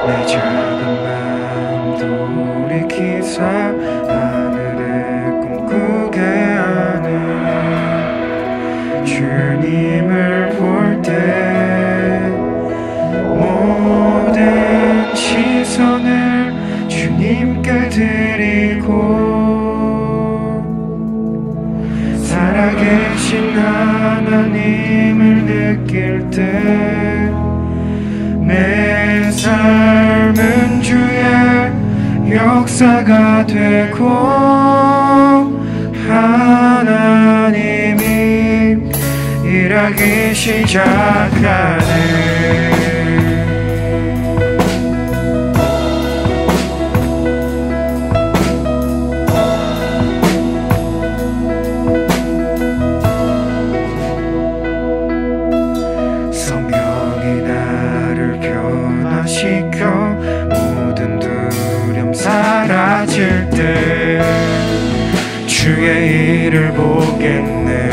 내 작은 마음 돌이키사 하늘에 꿈꾸게 하는 주님을 볼 때 모든 시선을 주님께 드리고 살아계신 하나님을 느낄 때 내 삶은 주의 역사가 되고 하나님이 일하기 시작하네. 모든 두려움 사라질 때 주의 일을 보겠네.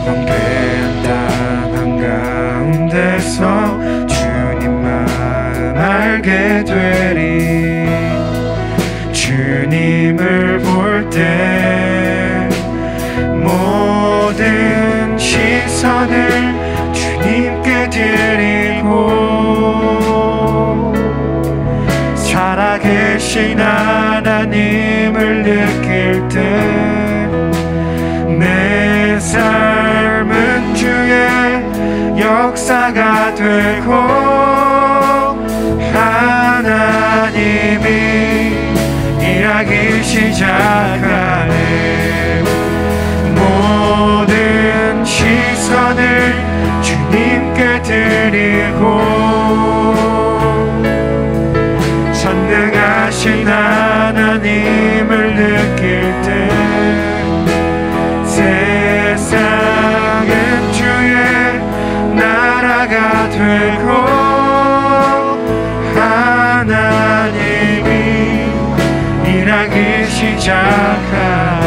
황폐한 땅 한가운데서 주님 마음 알게 되리. 주님을 볼 때 모든 시선을 주님께 드리고 살아계신 하나님을 느낄 때 내 삶은 주의 역사가 되고 하나님이 일하기 시작하네. 모든 시선을 주님께 드리고 전능하신 하나님을 느낄 때 세상은 주의 나라가 되고 하나님이 일하기 시작하네.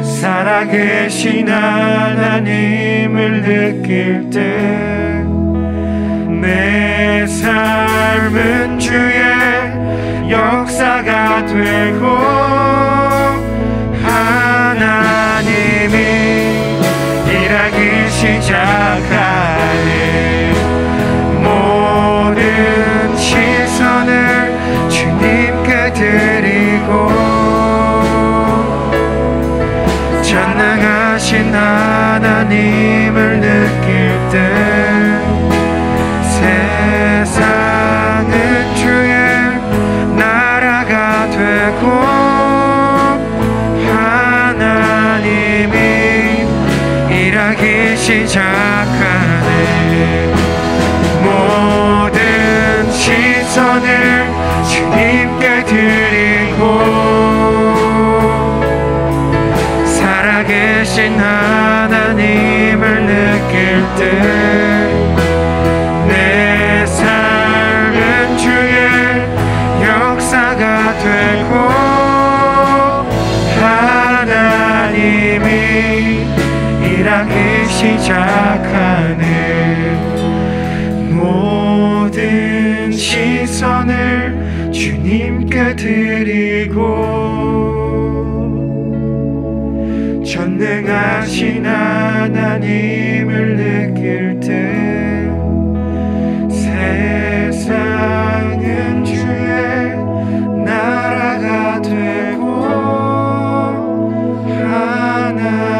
살아계신 하나님을 느낄 때 내 삶은 주의 역사가 되고 하나님이 일하기 시작하네. 모든 시선을 주님께 드리고 전능하신 하나님을 느낄 때 세상은 주의 나라가 되고 하나님이 일하기 시작하네. 모든 시선을 주님께 드리고 살아계신 하나님을 느낄 때 내 삶은 주의 역사가 되고 하나님이 일하기 시작하는 모든 시선을 주님께 드리고 전능하신 하나님을 느낄 때 세상은 주의 나라가 되고 하나님이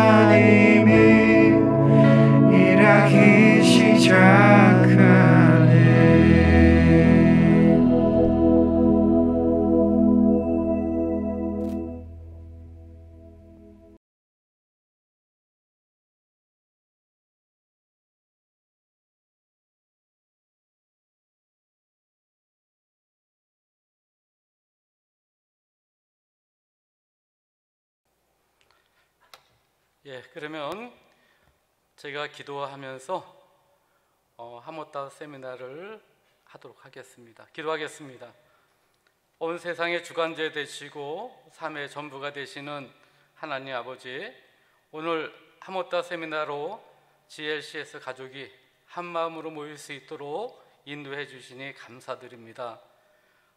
일하기 시작하네. 그러면 제가 기도하면서 하모타 세미나를 하도록 하겠습니다. 기도하겠습니다. 온 세상의 주관자 되시고 삶의 전부가 되시는 하나님 아버지, 오늘 하모타 세미나로 GLCS 가족이 한 마음으로 모일 수 있도록 인도해 주시니 감사드립니다.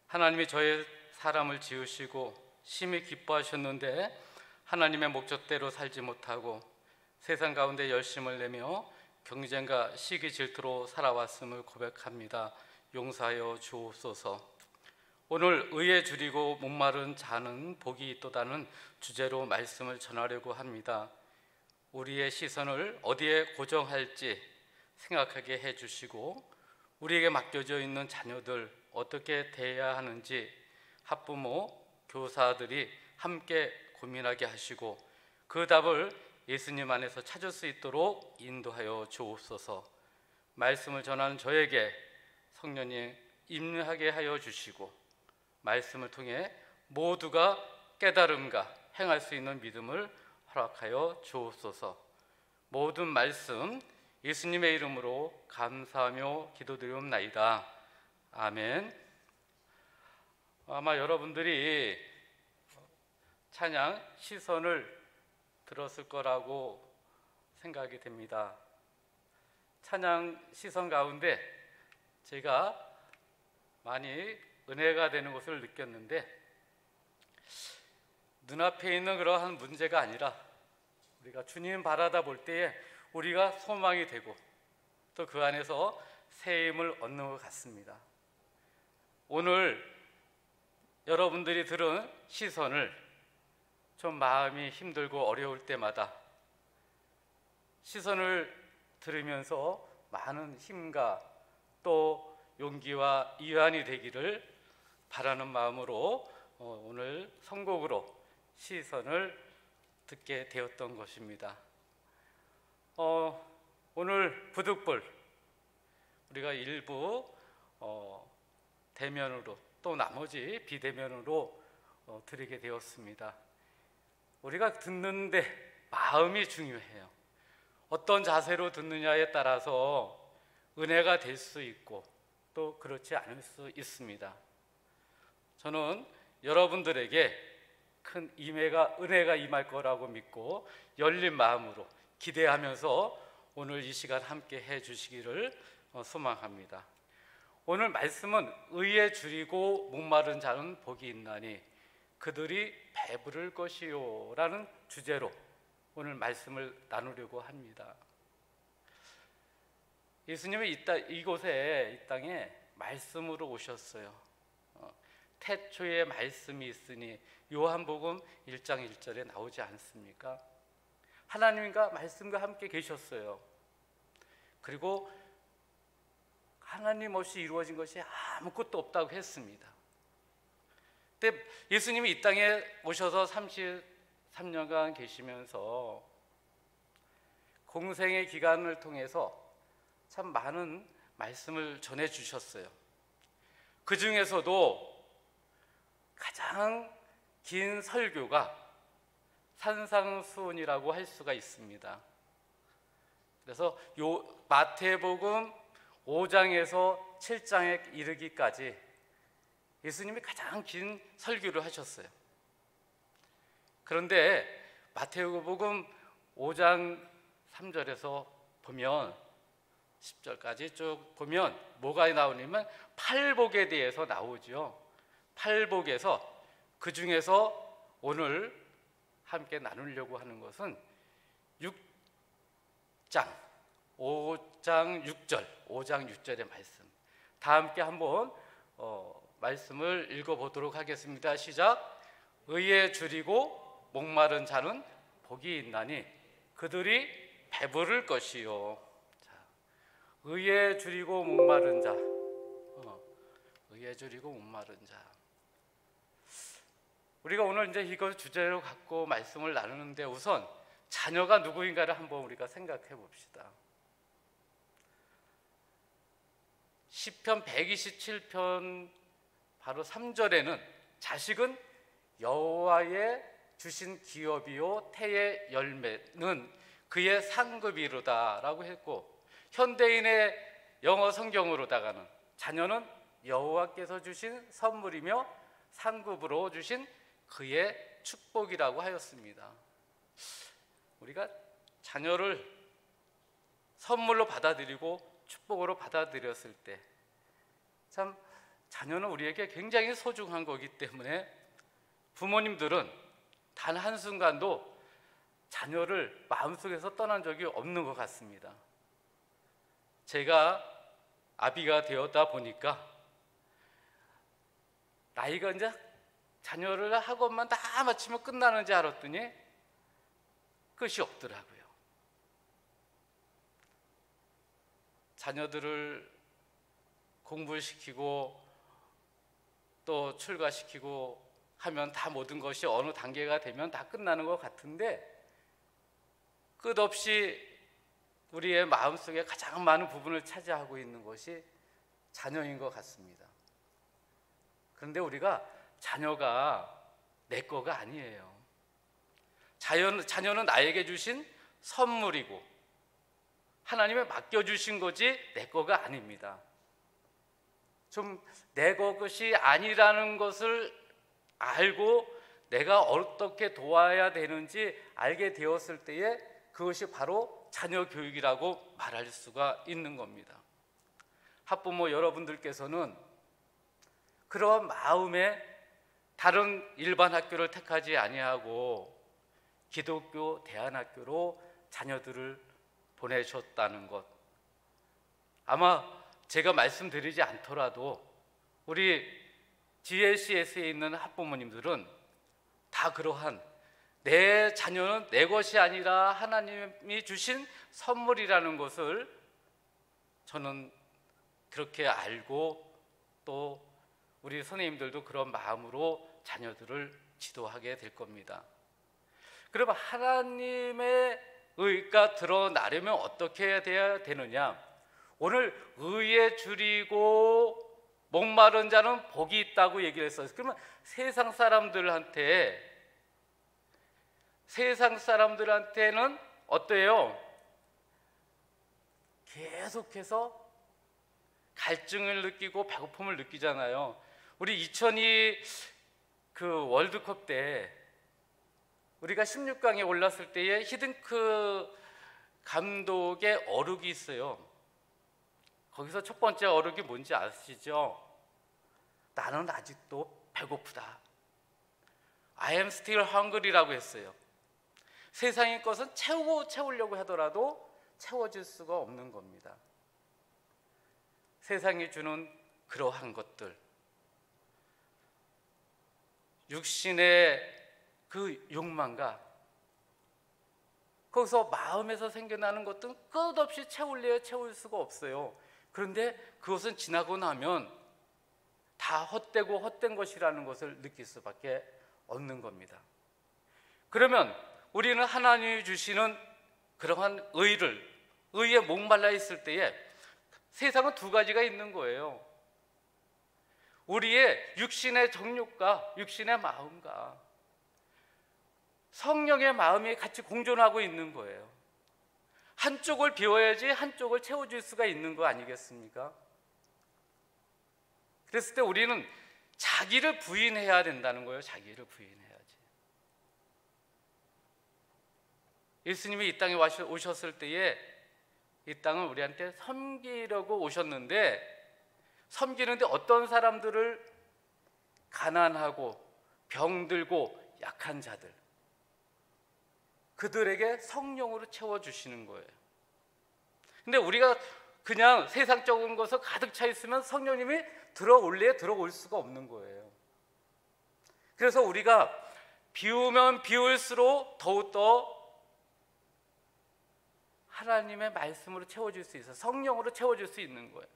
하나님이 저의 사람을 지으시고 심히 기뻐하셨는데 하나님의 목적대로 살지 못하고 세상 가운데 열심을 내며 경쟁과 시기 질투로 살아왔음을 고백합니다. 용서하여 주옵소서. 오늘 의에 줄이고 목마른 자는 복이 있도다는 주제로 말씀을 전하려고 합니다. 우리의 시선을 어디에 고정할지 생각하게 해주시고 우리에게 맡겨져 있는 자녀들 어떻게 대해야 하는지 학부모, 교사들이 함께 고민하게 하시고 그 답을 예수님 안에서 찾을 수 있도록 인도하여 주옵소서. 말씀을 전하는 저에게 성령님 임하게 하여 주시고 말씀을 통해 모두가 깨달음과 행할 수 있는 믿음을 허락하여 주옵소서. 모든 말씀 예수님의 이름으로 감사하며 기도드리옵나이다. 아멘. 아마 여러분들이 찬양 시선을 들었을 거라고 생각이 됩니다. 찬양 시선 가운데 제가 많이 은혜가 되는 것을 느꼈는데 눈앞에 있는 그러한 문제가 아니라 우리가 주님 바라다 볼 때에 우리가 소망이 되고 또 그 안에서 새 힘을 얻는 것 같습니다. 오늘 여러분들이 들은 시선을 좀 마음이 힘들고 어려울 때마다 시선을 들으면서 많은 힘과 또 용기와 위안이 되기를 바라는 마음으로 오늘 선곡으로 시선을 듣게 되었던 것입니다. 오늘 부득불 우리가 일부 대면으로 또 나머지 비대면으로 드리게 되었습니다. 우리가 듣는데 마음이 중요해요. 어떤 자세로 듣느냐에 따라서 은혜가 될 수 있고 또 그렇지 않을 수 있습니다. 저는 여러분들에게 큰 은혜가 임할 거라고 믿고 열린 마음으로 기대하면서 오늘 이 시간 함께 해 주시기를 소망합니다. 오늘 말씀은 의에 줄이고 목마른 자는 복이 있나니 그들이 배부를 것이요 라는 주제로 오늘 말씀을 나누려고 합니다. 예수님이 이곳에 이 땅에 말씀으로 오셨어요. 태초에 말씀이 있으니 요한복음 1장 1절에 나오지 않습니까? 하나님과 말씀과 함께 계셨어요. 그리고 하나님 없이 이루어진 것이 아무것도 없다고 했습니다. 근데 예수님이 이 땅에 오셔서 33년간 계시면서 공생의 기간을 통해서 참 많은 말씀을 전해주셨어요. 그 중에서도 가장 긴 설교가 산상수훈이라고 할 수가 있습니다. 그래서 마태복음 5장에서 7장에 이르기까지 예수님이 가장 긴 설교를 하셨어요. 그런데 마태복음 5장 3절에서 보면 10절까지 쭉 보면 뭐가 나오냐면 팔복에 대해서 나오죠. 팔복에서 그 중에서 오늘 함께 나누려고 하는 것은 5장 6절의 말씀. 다 함께 한번 말씀을 읽어보도록 하겠습니다. 시작. 의에 줄이고 목마른 자는 복이 있나니 그들이 배부를 것이요. 자, 의에 줄이고 목마른 자. 의에 줄이고 목마른 자. 우리가 오늘 이제 이걸 주제로 갖고 말씀을 나누는데 우선 자녀가 누구인가를 한번 우리가 생각해 봅시다. 시편 127편 바로 3절에는 자식은 여호와의 주신 기업이요 태의 열매는 그의 상급이로다라고 했고, 현대인의 영어 성경으로다가는 자녀는 여호와께서 주신 선물이며 상급으로 주신 그의 축복이라고 하였습니다. 우리가 자녀를 선물로 받아들이고 축복으로 받아들였을 때 참 자녀는 우리에게 굉장히 소중한 거기 때문에 부모님들은 단 한순간도 자녀를 마음속에서 떠난 적이 없는 것 같습니다. 제가 아비가 되었다 보니까 나이가 이제 자녀를 학원만 다 마치면 끝나는지 알았더니 끝이 없더라고요. 자녀들을 공부시키고 또 출가시키고 하면 다 모든 것이 어느 단계가 되면 다 끝나는 것 같은데 끝없이 우리의 마음속에 가장 많은 부분을 차지하고 있는 것이 자녀인 것 같습니다. 그런데 우리가 자녀가 내 거가 아니에요. 자녀는 나에게 주신 선물이고 하나님의 맡겨주신 거지 내 거가 아닙니다. 좀 내 것이 아니라는 것을 알고 내가 어떻게 도와야 되는지 알게 되었을 때에 그것이 바로 자녀 교육이라고 말할 수가 있는 겁니다. 학부모 여러분들께서는 그런 마음에 다른 일반 학교를 택하지 아니하고 기독교 대안학교로 자녀들을 보내셨다는 것, 아마 제가 말씀드리지 않더라도 우리 GLCS에 있는 학부모님들은 다 그러한 내 자녀는 내 것이 아니라 하나님이 주신 선물이라는 것을 저는 그렇게 알고 또 우리 선생님들도 그런 마음으로 자녀들을 지도하게 될 겁니다. 그러면 하나님의 의가 드러나려면 어떻게 해야 되느냐? 오늘 의에 줄이고 목마른 자는 복이 있다고 얘기를 했어요. 그러면 세상 사람들한테는 어때요? 계속해서 갈증을 느끼고 배고픔을 느끼잖아요. 우리 2002 그 월드컵 때 우리가 16강에 올랐을 때에 히든크 감독의 어록이 있어요. 거기서 첫 번째 어록이 뭔지 아시죠? 나는 아직도 배고프다. I am still hungry라고 했어요. 세상의 것은 채우려고 하더라도 채워질 수가 없는 겁니다. 세상이 주는 그러한 것들, 육신의 그 욕망과 거기서 마음에서 생겨나는 것들은 끝없이 채울 수가 없어요. 그런데 그것은 지나고 나면 다 헛된 것이라는 것을 느낄 수밖에 없는 겁니다. 그러면 우리는 하나님이 주시는 그러한 의에 목말라 있을 때에 세상은 두 가지가 있는 거예요. 우리의 육신의 정욕과 육신의 마음과 성령의 마음이 같이 공존하고 있는 거예요. 한쪽을 비워야지 한쪽을 채워줄 수가 있는 거 아니겠습니까? 그랬을 때 우리는 자기를 부인해야 된다는 거예요. 자기를 부인해야지. 예수님이 이 땅에 오셨을 때에 이 땅을 우리한테 섬기려고 오셨는데, 섬기는데 어떤 사람들을? 가난하고 병들고 약한 자들, 그들에게 성령으로 채워주시는 거예요. 근데 우리가 그냥 세상적인 것에 가득 차 있으면 성령님이 들어올 수가 없는 거예요. 그래서 우리가 비우면 비울수록 더욱더 하나님의 말씀으로 채워줄 수 있어요. 성령으로 채워줄 수 있는 거예요.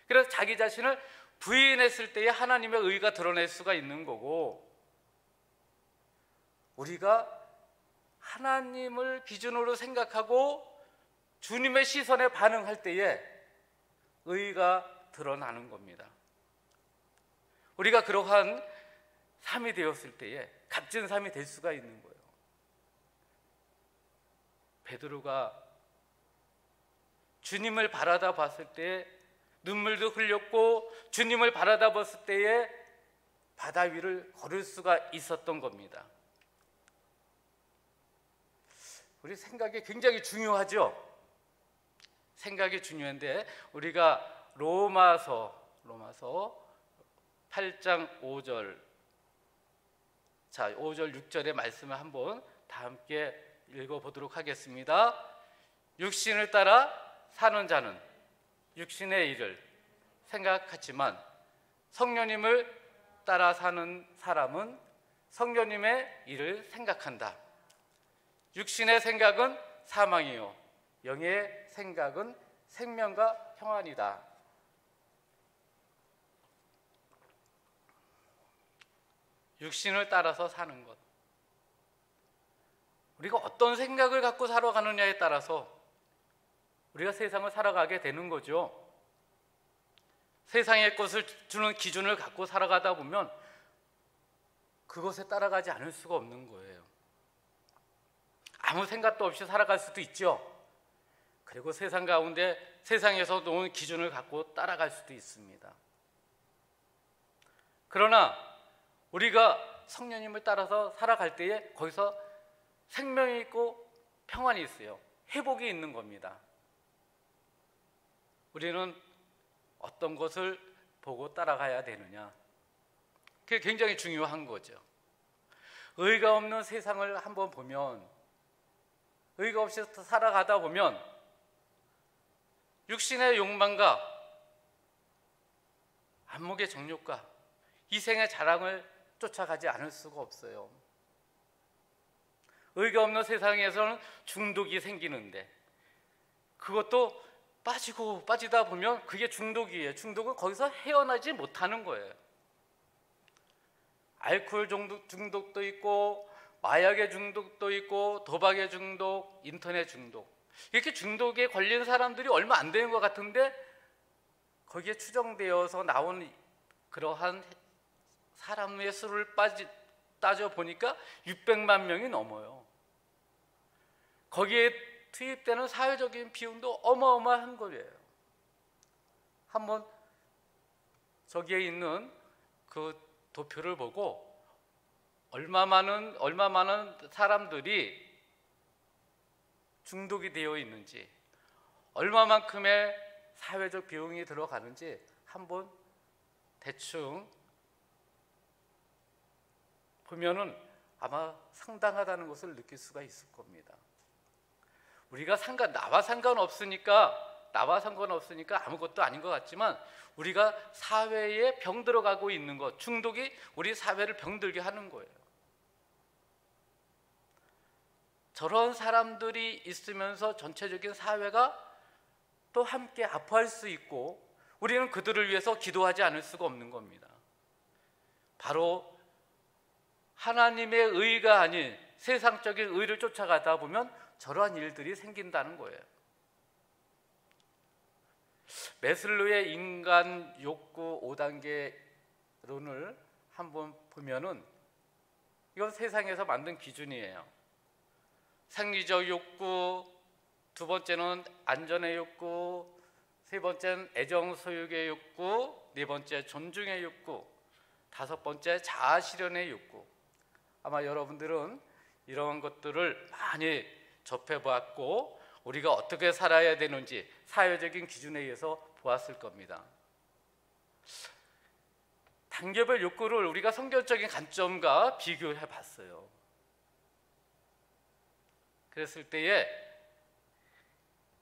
그래서 자기 자신을 부인했을 때에 하나님의 의가 드러낼 수가 있는 거고, 우리가 하나님을 기준으로 생각하고 주님의 시선에 반응할 때에 의가 드러나는 겁니다. 우리가 그러한 삶이 되었을 때에 값진 삶이 될 수가 있는 거예요. 베드로가 주님을 바라다 봤을 때 눈물도 흘렸고, 주님을 바라다 봤을 때에 바다 위를 걸을 수가 있었던 겁니다. 우리 생각이 굉장히 중요하죠. 생각이 중요한데, 우리가 로마서 8장 5절, 자 5절 6절의 말씀을 한번 다 함께 읽어보도록 하겠습니다. 육신을 따라 사는 자는 육신의 일을 생각하지만 성령님을 따라 사는 사람은 성령님의 일을 생각한다. 육신의 생각은 사망이요 영의 생각은 생명과 평안이다. 육신을 따라서 사는 것, 우리가 어떤 생각을 갖고 살아가느냐에 따라서 우리가 세상을 살아가게 되는 거죠. 세상의 것을 주는 기준을 갖고 살아가다 보면 그것에 따라가지 않을 수가 없는 거예요. 아무 생각도 없이 살아갈 수도 있죠. 그리고 세상 가운데 세상에서 놓은 기준을 갖고 따라갈 수도 있습니다. 그러나 우리가 성령님을 따라서 살아갈 때에 거기서 생명이 있고 평안이 있어요. 회복이 있는 겁니다. 우리는 어떤 것을 보고 따라가야 되느냐, 그게 굉장히 중요한 거죠. 의가 없는 세상을 한번 보면, 의가 없이 살아가다 보면 육신의 욕망과 안목의 정욕과 이생의 자랑을 쫓아가지 않을 수가 없어요. 의가 없는 세상에서는 중독이 생기는데, 그것도 빠지다 보면 그게 중독이에요. 중독은 거기서 헤어나지 못하는 거예요. 알코올 중독도 있고, 마약의 중독도 있고, 도박의 중독, 인터넷 중독, 이렇게 중독에 걸린 사람들이 얼마 안 되는 것 같은데 거기에 추정되어서 나온 그러한 사람의 수를 따져보니까 600만 명이 넘어요. 거기에 투입되는 사회적인 비용도 어마어마한 거예요. 한번 저기에 있는 그 도표를 보고 얼마 많은 사람들이 중독이 되어 있는지, 얼마만큼의 사회적 비용이 들어가는지 한번 대충 보면은 아마 상당하다는 것을 느낄 수가 있을 겁니다. 우리가 나와 상관없으니까 아무것도 아닌 것 같지만, 우리가 사회에 병들어가고 있는 것, 중독이 우리 사회를 병들게 하는 거예요. 저런 사람들이 있으면서 전체적인 사회가 또 함께 아파할 수 있고, 우리는 그들을 위해서 기도하지 않을 수가 없는 겁니다. 바로 하나님의 의가 아닌 세상적인 의를 쫓아가다 보면 저러한 일들이 생긴다는 거예요. 메슬로의 인간 욕구 5단계론을 한번 보면은 이건 세상에서 만든 기준이에요. 생리적 욕구, 두 번째는 안전의 욕구, 세 번째는 애정 소유의 욕구, 네 번째 존중의 욕구, 다섯 번째 자아 실현의 욕구. 아마 여러분들은 이런 것들을 많이 접해보았고 우리가 어떻게 살아야 되는지 사회적인 기준에 의해서 보았을 겁니다. 단계별 욕구를 우리가 성경적인 관점과 비교해 봤어요. 그랬을 때에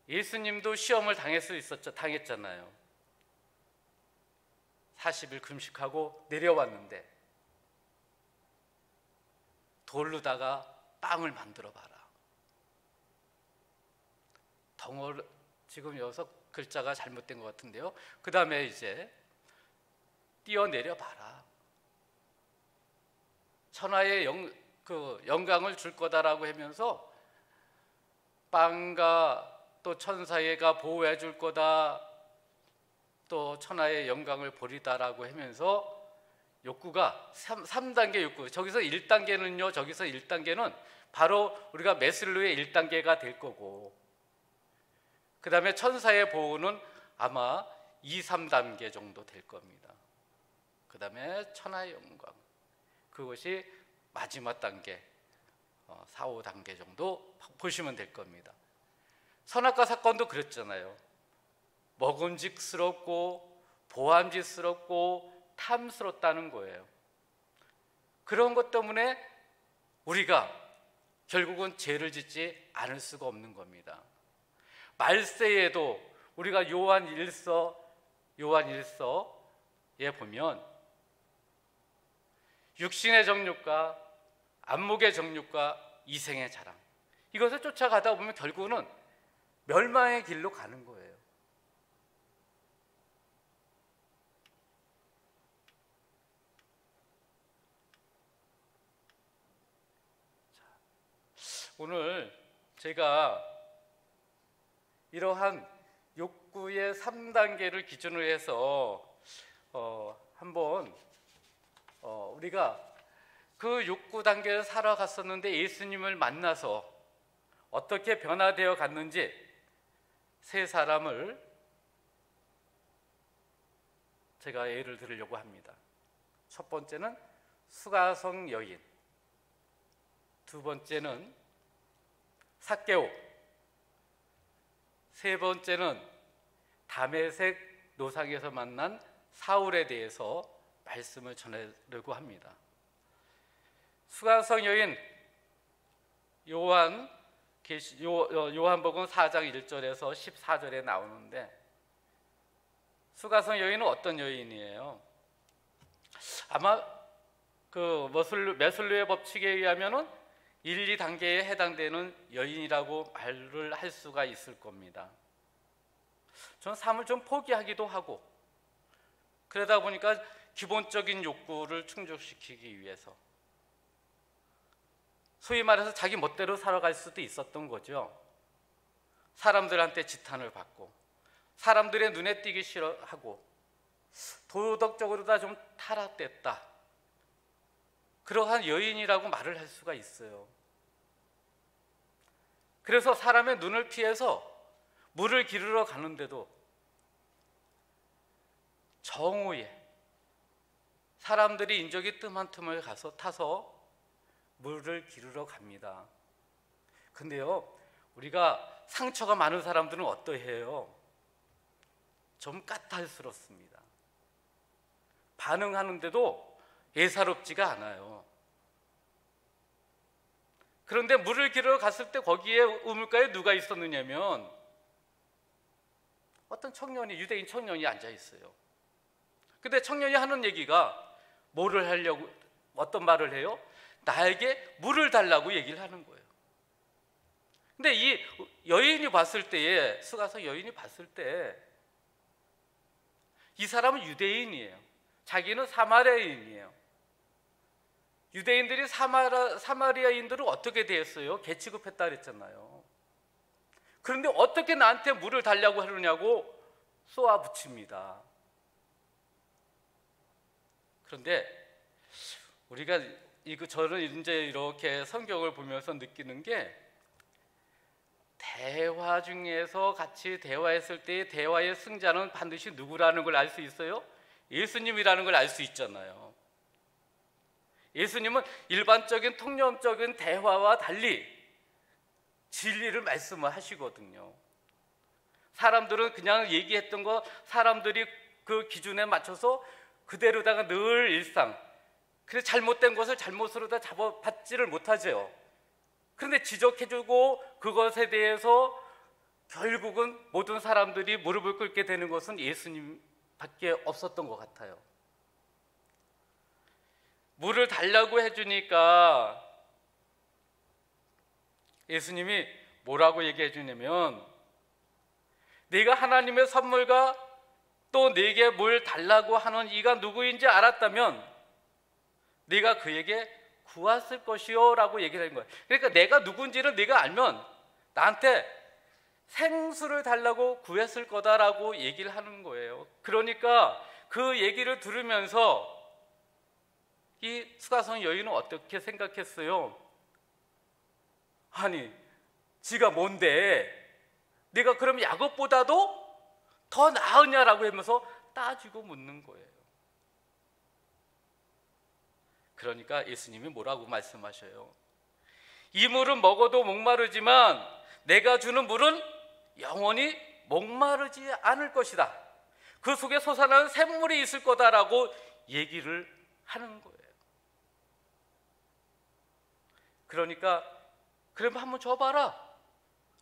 예수님도 시험을 당했잖아요. 40일 금식하고 내려왔는데 돌로다가 빵을 만들어 봐라. 덩어리, 지금 여기서 글자가 잘못된 것 같은데요. 그 다음에 이제 뛰어내려 봐라. 천하의 영광을 줄 거다라고 하면서 빵과 또 천사가 보호해 줄 거다, 또 천하의 영광을 보리다라고 하면서 욕구가 3단계 욕구, 저기서 1단계는요, 저기서 1단계는 바로 우리가 메슬로의 1단계가 될 거고, 그 다음에 천사의 보호는 아마 2, 3단계 정도 될 겁니다. 그 다음에 천하의 영광, 그것이 마지막 단계, 4, 5단계 정도 보시면 될 겁니다. 선악과 사건도 그랬잖아요. 먹음직스럽고 보암직스럽고 탐스럽다는 거예요. 그런 것 때문에 우리가 결국은 죄를 짓지 않을 수가 없는 겁니다. 말세에도 우리가 요한 1서에 보면 육신의 정욕과 안목의 정욕과 이생의 자랑, 이것을 쫓아가다 보면 결국은 멸망의 길로 가는 거예요. 오늘 제가 이러한 욕구의 3단계를 기준으로 해서 한번 우리가 그 욕구 단계를 살아갔었는데 예수님을 만나서 어떻게 변화되어 갔는지 세 사람을 제가 예를 들으려고 합니다. 첫 번째는 수가성 여인, 두 번째는 삭개오, 세 번째는 다메섹 노상에서 만난 사울에 대해서 말씀을 전하려고 합니다. 수가성 여인, 요한복음 4장 1절에서 14절에 나오는데, 수가성 여인은 어떤 여인이에요? 아마 그 메슬로의 법칙에 의하면은 1, 2단계에 해당되는 여인이라고 말을 할 수가 있을 겁니다. 저는 삶을 좀 포기하기도 하고, 그러다 보니까 기본적인 욕구를 충족시키기 위해서 소위 말해서 자기 멋대로 살아갈 수도 있었던 거죠. 사람들한테 지탄을 받고 사람들의 눈에 띄기 싫어하고 도덕적으로 다 좀 타락됐다, 그러한 여인이라고 말을 할 수가 있어요. 그래서 사람의 눈을 피해서 물을 기르러 가는데도 정오에 사람들이 인적이 뜸한 틈을 타서 물을 기르러 갑니다. 근데요, 우리가 상처가 많은 사람들은 어떠해요? 좀 까탈스럽습니다. 반응하는데도 예사롭지가 않아요. 그런데 물을 기르러 갔을 때 거기에 우물가에 누가 있었느냐면 어떤 청년이, 유대인 청년이 앉아 있어요. 근데 청년이 하는 얘기가 뭐를 하려고, 어떤 말을 해요? 나에게 물을 달라고 얘기를 하는 거예요. 근데 이 여인이 봤을 때에, 수가성 여인이 봤을 때 이 사람은 유대인이에요. 자기는 사마리아인이에요. 유대인들이 사마리아인들을 어떻게 대했어요? 개 취급했다 그랬잖아요. 그런데 어떻게 나한테 물을 달라고 하느냐고 쏘아붙입니다. 그런데 우리가 저는 이제 이렇게 성경을 보면서 느끼는 게, 대화 중에서 같이 대화했을 때 대화의 승자는 반드시 누구라는 걸 알 수 있어요? 예수님이라는 걸 알 수 있잖아요. 예수님은 일반적인 통념적인 대화와 달리 진리를 말씀을 하시거든요. 사람들은 그냥 얘기했던 거 사람들이 그 기준에 맞춰서 그대로다가 늘 일상, 그래서 잘못된 것을 잘못으로 다 잡아받지를 못하죠. 그런데 지적해주고 그것에 대해서 결국은 모든 사람들이 무릎을 꿇게 되는 것은 예수님밖에 없었던 것 같아요. 물을 달라고 해주니까 예수님이 뭐라고 얘기해 주냐면, 네가 하나님의 선물과 또 네게 물 달라고 하는 이가 누구인지 알았다면 네가 그에게 구했을 것이요 라고 얘기를 하는 거예요. 그러니까 내가 누군지를 네가 알면 나한테 생수를 달라고 구했을 거다라고 얘기를 하는 거예요. 그러니까 그 얘기를 들으면서 이 수가성 여인은 어떻게 생각했어요? 아니, 지가 뭔데 네가 그럼 야곱보다도 더 나으냐라고 하면서 따지고 묻는 거예요. 그러니까 예수님이 뭐라고 말씀하셔요? 이 물은 먹어도 목마르지만 내가 주는 물은 영원히 목마르지 않을 것이다. 그 속에 솟아나는 샘물이 있을 거다라고 얘기를 하는 거예요. 그러니까 그럼 한번 줘봐라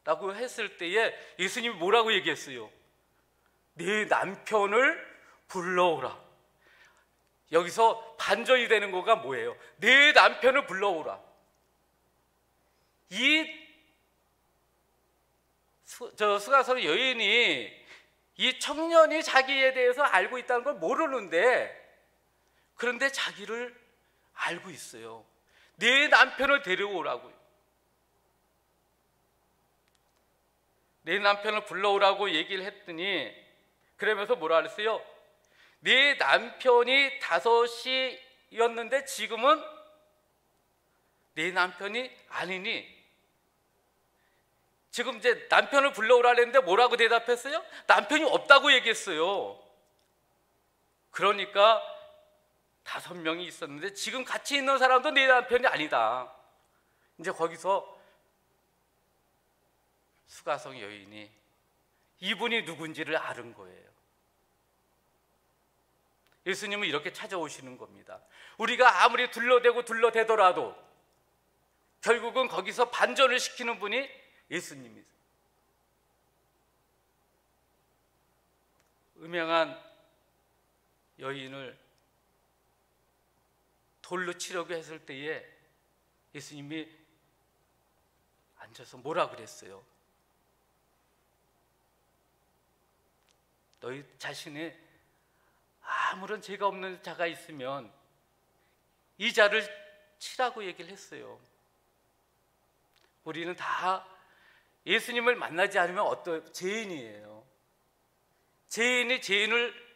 라고 했을 때에 예수님이 뭐라고 얘기했어요? 네 남편을 불러오라. 여기서 반전이 되는 거가 뭐예요? 네 남편을 불러오라. 이 수가성 여인이 이 청년이 자기에 대해서 알고 있다는 걸 모르는데, 그런데 자기를 알고 있어요. 네 남편을 데려오라고요. 네 남편을 불러오라고 얘기를 했더니 그러면서 뭐라 그랬어요? 네 남편이 5이었는데 지금은 네 남편이 아니니. 지금 이제 남편을 불러오라 했는데 뭐라고 대답했어요? 남편이 없다고 얘기했어요. 그러니까 5명이 있었는데 지금 같이 있는 사람도 네 남편이 아니다. 이제 거기서 수가성 여인이 이분이 누군지를 아는 거예요. 예수님은 이렇게 찾아오시는 겁니다. 우리가 아무리 둘러대더라도 결국은 거기서 반전을 시키는 분이 예수님이세요. 음행한 여인을 돌로 치려고 했을 때에 예수님이 앉아서 뭐라 그랬어요? 너희 자신이 아무런 죄가 없는 자가 있으면 이 자를 치라고 얘기를 했어요. 우리는 다 예수님을 만나지 않으면 어떤 죄인이에요. 죄인이 죄인을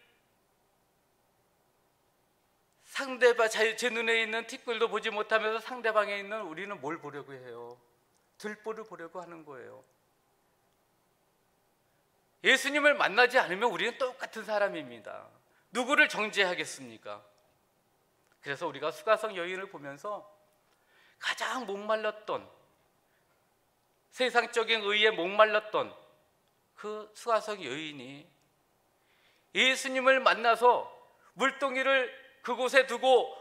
상대방, 제 눈에 있는 티끌도 보지 못하면서 상대방에 있는 우리는 뭘 보려고 해요? 들보를 보려고 하는 거예요. 예수님을 만나지 않으면 우리는 똑같은 사람입니다. 누구를 정죄하겠습니까? 그래서 우리가 수가성 여인을 보면서 가장 목말랐던, 세상적인 의에 목말랐던 그 수가성 여인이 예수님을 만나서 물동이를 그곳에 두고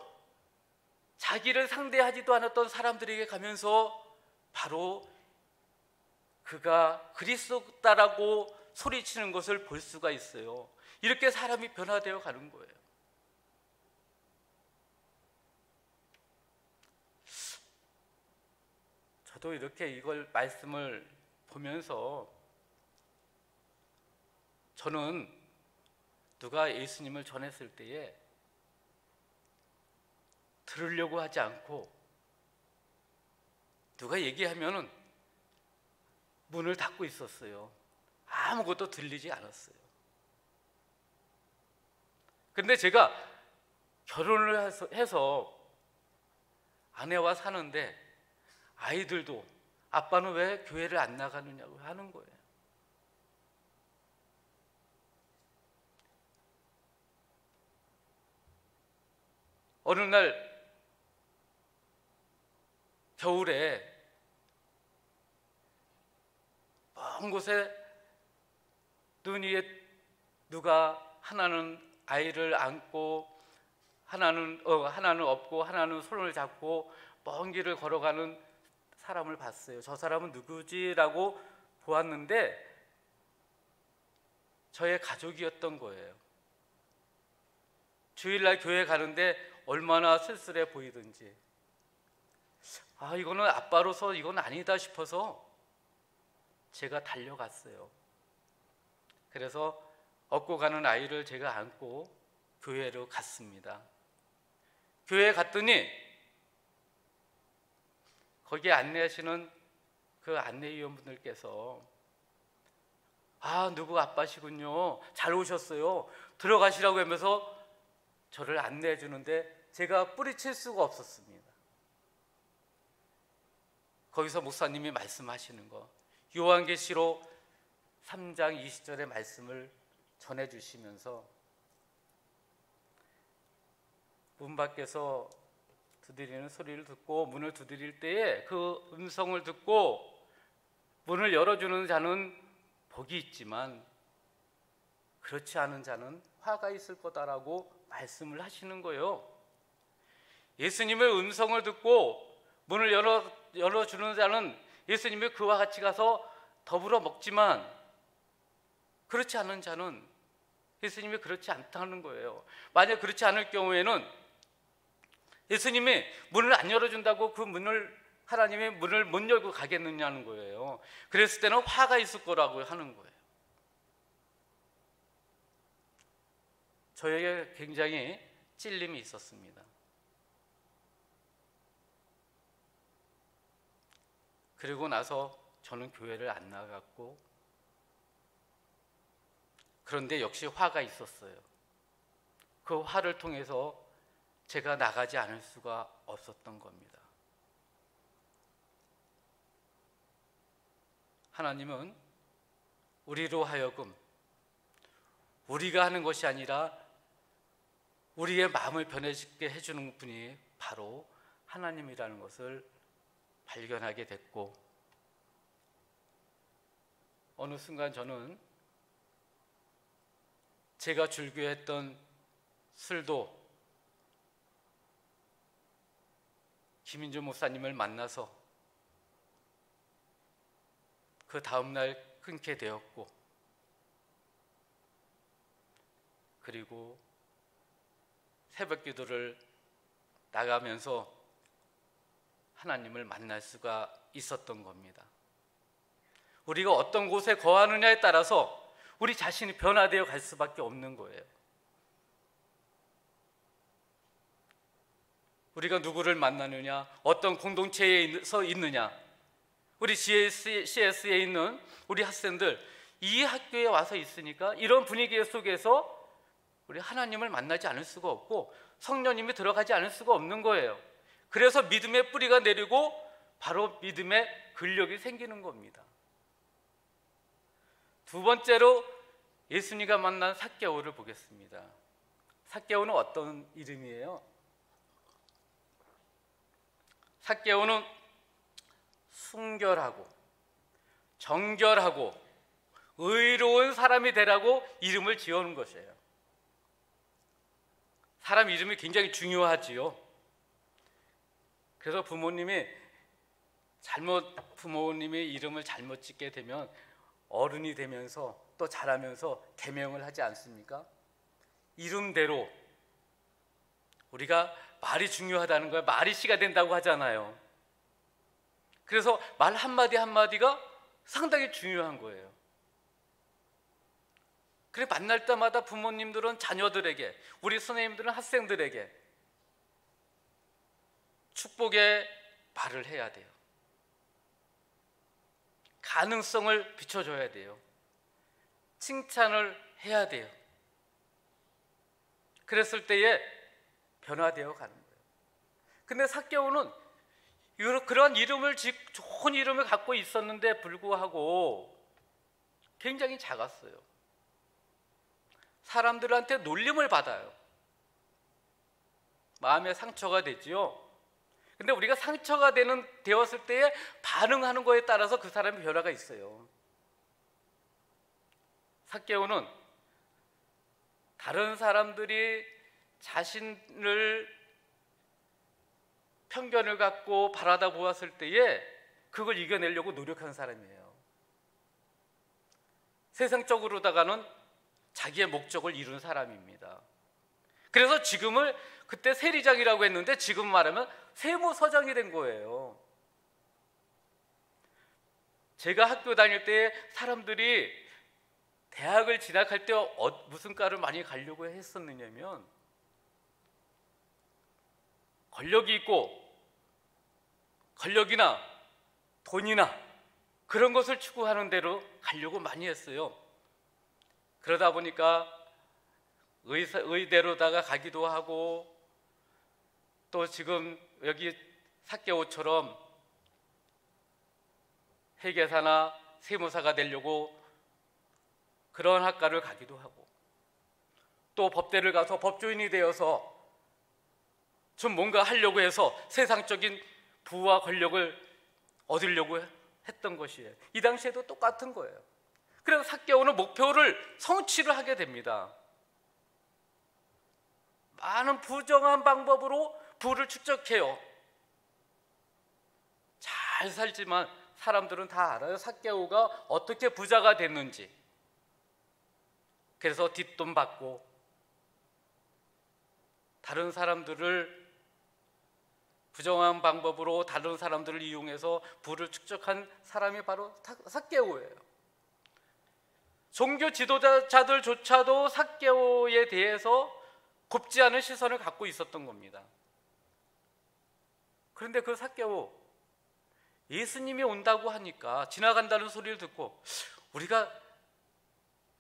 자기를 상대하지도 않았던 사람들에게 가면서 바로 그가 그리스도다라고 소리치는 것을 볼 수가 있어요. 이렇게 사람이 변화되어 가는 거예요. 저도 이렇게 이걸 말씀을 보면서 저는 누가 예수님을 전했을 때에 들으려고 하지 않고 누가 얘기하면은 문을 닫고 있었어요. 아무것도 들리지 않았어요. 근데 제가 결혼을 해서 아내와 사는데 아이들도 아빠는 왜 교회를 안 나가느냐고 하는 거예요. 어느 날 겨울에 먼 곳에 눈 위에 누가 하나는 아이를 안고 하나는 업고 하나는 손을 잡고 먼 길을 걸어가는 사람을 봤어요. 저 사람은 누구지라고 보았는데 저의 가족이었던 거예요. 주일날 교회 가는데 얼마나 쓸쓸해 보이든지 이거는 아빠로서 이건 아니다 싶어서 제가 달려갔어요. 그래서 업고 가는 아이를 제가 안고 교회로 갔습니다. 교회에 갔더니 거기에 안내하시는 그 안내위원분들께서 누구 아빠시군요. 잘 오셨어요. 들어가시라고 하면서 저를 안내해 주는데 제가 뿌리칠 수가 없었습니다. 거기서 목사님이 말씀하시는 거 요한계시록 3장 20절의 말씀을 전해주시면서 문 밖에서 두드리는 소리를 듣고 문을 두드릴 때에 그 음성을 듣고 문을 열어주는 자는 복이 있지만 그렇지 않은 자는 화가 있을 거다라고 말씀을 하시는 거예요. 예수님의 음성을 듣고 문을 열어주는 자는 예수님이 그와 같이 가서 더불어 먹지만 그렇지 않은 자는 예수님이 그렇지 않다는 거예요. 만약 그렇지 않을 경우에는 예수님이 문을 안 열어준다고 그 문을 하나님이 문을 못 열고 가겠느냐는 거예요. 그랬을 때는 화가 있을 거라고 하는 거예요. 저에게 굉장히 찔림이 있었습니다. 그리고 나서 저는 교회를 안 나갔고 그런데 역시 화가 있었어요. 그 화를 통해서 제가 나가지 않을 수가 없었던 겁니다. 하나님은 우리로 하여금 우리가 하는 것이 아니라 우리의 마음을 변해지게 해주는 분이 바로 하나님이라는 것을 발견하게 됐고 어느 순간 저는 제가 즐겨했던 술도 김인주 목사님을 만나서 그 다음날 끊게 되었고 그리고 새벽 기도를 나가면서 하나님을 만날 수가 있었던 겁니다. 우리가 어떤 곳에 거하느냐에 따라서 우리 자신이 변화되어 갈 수밖에 없는 거예요. 우리가 누구를 만나느냐, 어떤 공동체에서 있느냐, 우리 CS에 있는 우리 학생들 이 학교에 와서 있으니까 이런 분위기 속에서 우리 하나님을 만나지 않을 수가 없고 성령님이 들어가지 않을 수가 없는 거예요. 그래서 믿음의 뿌리가 내리고 바로 믿음의 근력이 생기는 겁니다. 두 번째로 예수님과 만난 삭개오를 보겠습니다. 삭개오는 어떤 이름이에요? 삭개오는 순결하고 정결하고 의로운 사람이 되라고 이름을 지어놓은 것이에요. 사람 이름이 굉장히 중요하지요. 그래서 부모님이 이름을 잘못 짓게 되면 어른이 되면서 또 자라면서 계명을 하지 않습니까? 이름대로 우리가 말이 중요하다는 거예요. 말이 씨가 된다고 하잖아요. 그래서 말 한마디 한마디가 상당히 중요한 거예요. 그래 만날 때마다 부모님들은 자녀들에게, 우리 선생님들은 학생들에게 축복의 말을 해야 돼요. 가능성을 비춰줘야 돼요. 칭찬을 해야 돼요. 그랬을 때에 변화되어 가는 거예요. 근데 삭개오는 그런 좋은 이름을 갖고 있었는데 불구하고 굉장히 작았어요. 사람들한테 놀림을 받아요. 마음에 상처가 되지요. 근데 우리가 상처가 되었을 때에 반응하는 거에 따라서 그 사람의 변화가 있어요. 삭개오는 다른 사람들이 자신을 편견을 갖고 바라다 보았을 때에 그걸 이겨내려고 노력한 사람이에요. 세상적으로다가는 자기의 목적을 이룬 사람입니다. 그래서 지금을 그때 세리장이라고 했는데 지금 말하면 세무서장이 된 거예요. 제가 학교 다닐 때 사람들이 대학을 진학할 때 무슨 과를 많이 가려고 했었느냐면 권력이 있고 권력이나 돈이나 그런 것을 추구하는 대로 가려고 많이 했어요. 그러다 보니까 의대로다가 가기도 하고 또 지금 여기 삭개오처럼 회계사나 세무사가 되려고 그런 학과를 가기도 하고 또 법대를 가서 법조인이 되어서 좀 뭔가 하려고 해서 세상적인 부와 권력을 얻으려고 했던 것이에요. 이 당시에도 똑같은 거예요. 그래서 삭개오는 목표를 성취를 하게 됩니다. 많은 부정한 방법으로 부를 축적해요. 잘 살지만 사람들은 다 알아요. 삭개오가 어떻게 부자가 됐는지. 그래서 뒷돈 받고 다른 사람들을 부정한 방법으로 다른 사람들을 이용해서 부를 축적한 사람이 바로 삭개오예요. 종교 지도자들조차도 삭개오에 대해서 곱지 않은 시선을 갖고 있었던 겁니다. 그런데 그 삭개오, 예수님이 온다고 하니까 지나간다는 소리를 듣고 우리가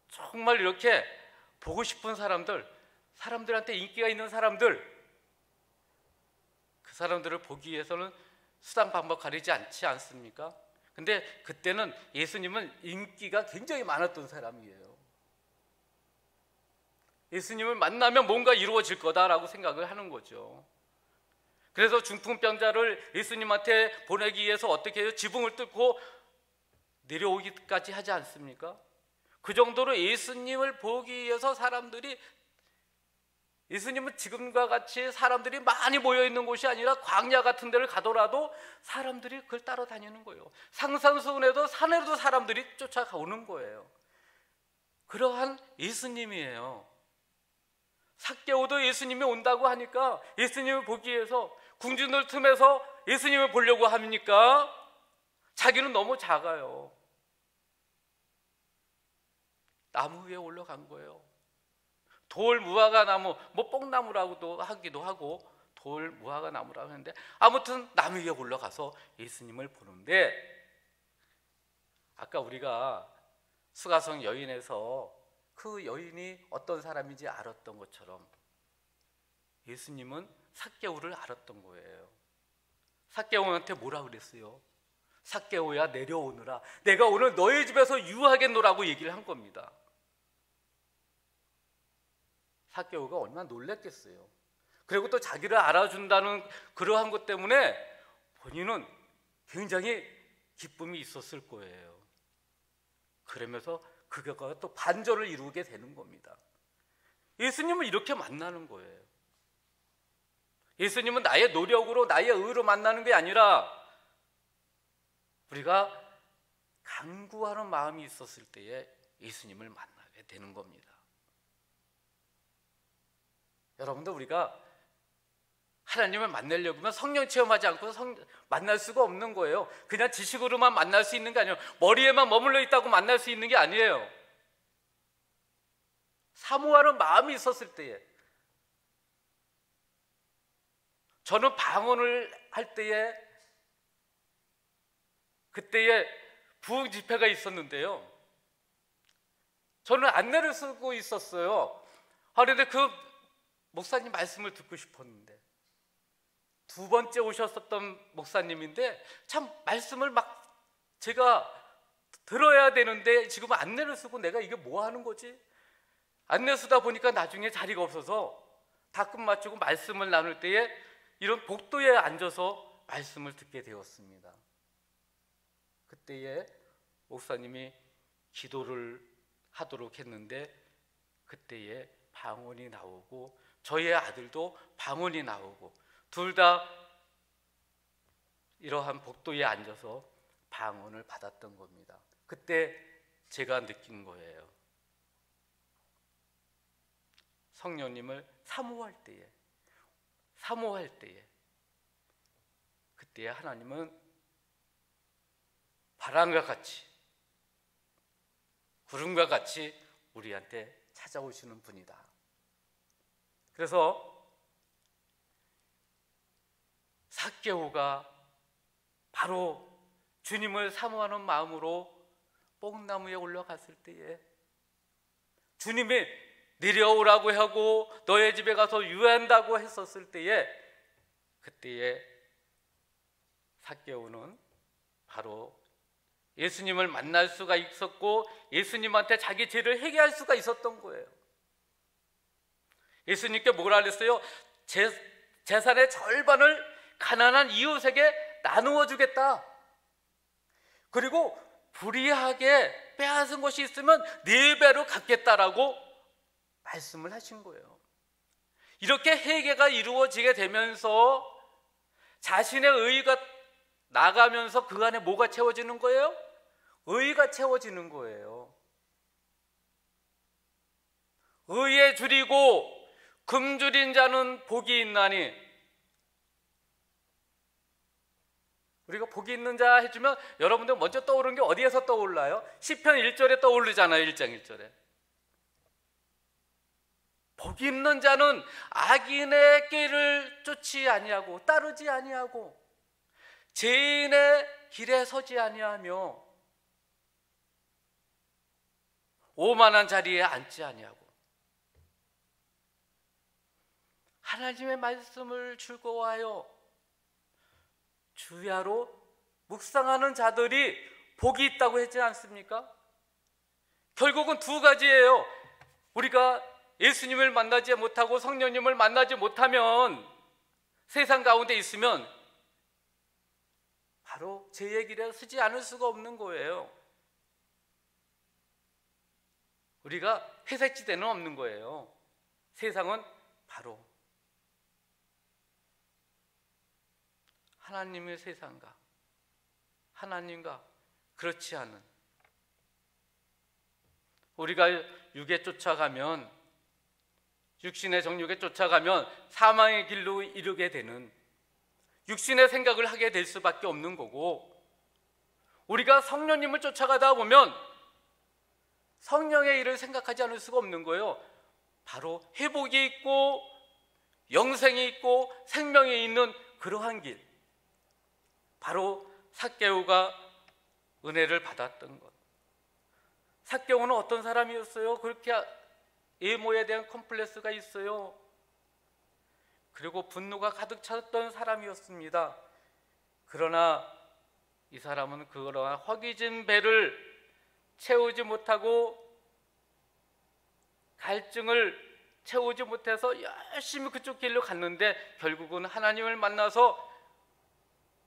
정말 이렇게 보고 싶은 사람들, 사람들한테 인기가 있는 사람들, 그 사람들을 보기 위해서는 수단 방법 가리지 않지 않습니까? 근데 그때는 예수님은 인기가 굉장히 많았던 사람이에요. 예수님을 만나면 뭔가 이루어질 거다라고 생각을 하는 거죠. 그래서 중풍병자를 예수님한테 보내기 위해서 어떻게 해요? 지붕을 뚫고 내려오기까지 하지 않습니까? 그 정도로 예수님을 보기 위해서 사람들이, 예수님은 지금과 같이 사람들이 많이 모여있는 곳이 아니라 광야 같은 데를 가더라도 사람들이 그걸 따라다니는 거예요. 상산수훈에도 산에도 사람들이 쫓아오는 거예요. 그러한 예수님이에요. 삭개오도 예수님이 온다고 하니까 예수님을 보기 위해서 궁중들 틈에서 예수님을 보려고 합니까? 자기는 너무 작아요. 나무 위에 올라간 거예요. 돌 무화과 나무, 뭐 뽕나무라고도 하기도 하고 돌 무화과 나무라고 하는데 아무튼 나무 위에 올라가서 예수님을 보는데, 아까 우리가 수가성 여인에서 그 여인이 어떤 사람인지 알았던 것처럼 예수님은 삭개오를 알았던 거예요. 삭개오한테 뭐라 그랬어요? 삭개오야 내려오느라, 내가 오늘 너희 집에서 유하겠노라고 얘기를 한 겁니다. 삭개오가 얼마나 놀랐겠어요. 그리고 또 자기를 알아준다는 그러한 것 때문에 본인은 굉장히 기쁨이 있었을 거예요. 그러면서 그가 또 반절을 이루게 되는 겁니다. 예수님을 이렇게 만나는 거예요. 예수님은 나의 노력으로 나의 의로 만나는 게 아니라 우리가 간구하는 마음이 있었을 때에 예수님을 만나게 되는 겁니다. 여러분들, 우리가 하나님을 만나려고 하면 성령 체험하지 않고 만날 수가 없는 거예요. 그냥 지식으로만 만날 수 있는 게 아니에요. 머리에만 머물러 있다고 만날 수 있는 게 아니에요. 사모하는 마음이 있었을 때에, 저는 방언을 할 때에 그때에 부흥 집회가 있었는데요, 저는 안내를 쓰고 있었어요. 그런데 그 목사님 말씀을 듣고 싶었는데, 두 번째 오셨었던 목사님인데 참 말씀을 막 제가 들어야 되는데 지금 안내를 쓰고 내가 이게 뭐 하는 거지? 안내 쓰다 보니까 나중에 자리가 없어서 다 끝마치고 말씀을 나눌 때에 이런 복도에 앉아서 말씀을 듣게 되었습니다. 그때에 목사님이 기도를 하도록 했는데 그때에 방언이 나오고 저희 아들도 방언이 나오고 둘 다 이러한 복도에 앉아서 방언을 받았던 겁니다. 그때 제가 느낀 거예요. 성령님을 사모할 때에 그때에 하나님은 바람과 같이 구름과 같이 우리한테 찾아오시는 분이다. 그래서 삭개오가 바로 주님을 사모하는 마음으로 뽕나무에 올라갔을 때에 주님이 내려오라고 하고 너의 집에 가서 유한다고 했었을 때에 그때에 삭개오는 바로 예수님을 만날 수가 있었고 예수님한테 자기 죄를 회개할 수가 있었던 거예요. 예수님께 뭐라 그랬어요? 재산의 절반을 가난한 이웃에게 나누어 주겠다. 그리고 불의하게 빼앗은 것이 있으면 4배로 갚겠다라고 말씀을 하신 거예요. 이렇게 회개가 이루어지게 되면서 자신의 의의가 나가면서 그 안에 뭐가 채워지는 거예요? 의의가 채워지는 거예요. 의에 줄이고 금줄인 자는 복이 있나니, 우리가 복이 있는 자 해주면 여러분들 먼저 떠오르는 게 어디에서 떠올라요? 시편 1절에 떠오르잖아요. 1장 1절에 복이 있는 자는 악인의 길을 쫓지 아니하고 따르지 아니하고 죄인의 길에 서지 아니하며 오만한 자리에 앉지 아니하고. 하나님의 말씀을 즐거워하여 주야로 묵상하는 자들이 복이 있다고 했지 않습니까? 결국은 2가지예요. 우리가 예수님을 만나지 못하고 성령님을 만나지 못하면, 세상 가운데 있으면 바로 죄의 길에 서지 않을 수가 없는 거예요. 우리가 회색지대는 없는 거예요. 세상은 바로 하나님의 세상과 하나님과 그렇지 않은, 우리가 육에 쫓아가면, 육신의 정욕에 쫓아가면 사망의 길로 이르게 되는, 육신의 생각을 하게 될 수밖에 없는 거고, 우리가 성령님을 쫓아가다 보면 성령의 일을 생각하지 않을 수가 없는 거예요. 바로 회복이 있고 영생이 있고 생명이 있는 그러한 길, 바로 삭개오가 은혜를 받았던 것. 삭개오는 어떤 사람이었어요? 그렇게 외모에 대한 컴플렉스가 있어요. 그리고 분노가 가득 찼던 사람이었습니다. 그러나 이 사람은 그러한 허기진 배를 채우지 못하고 갈증을 채우지 못해서 열심히 그쪽 길로 갔는데 결국은 하나님을 만나서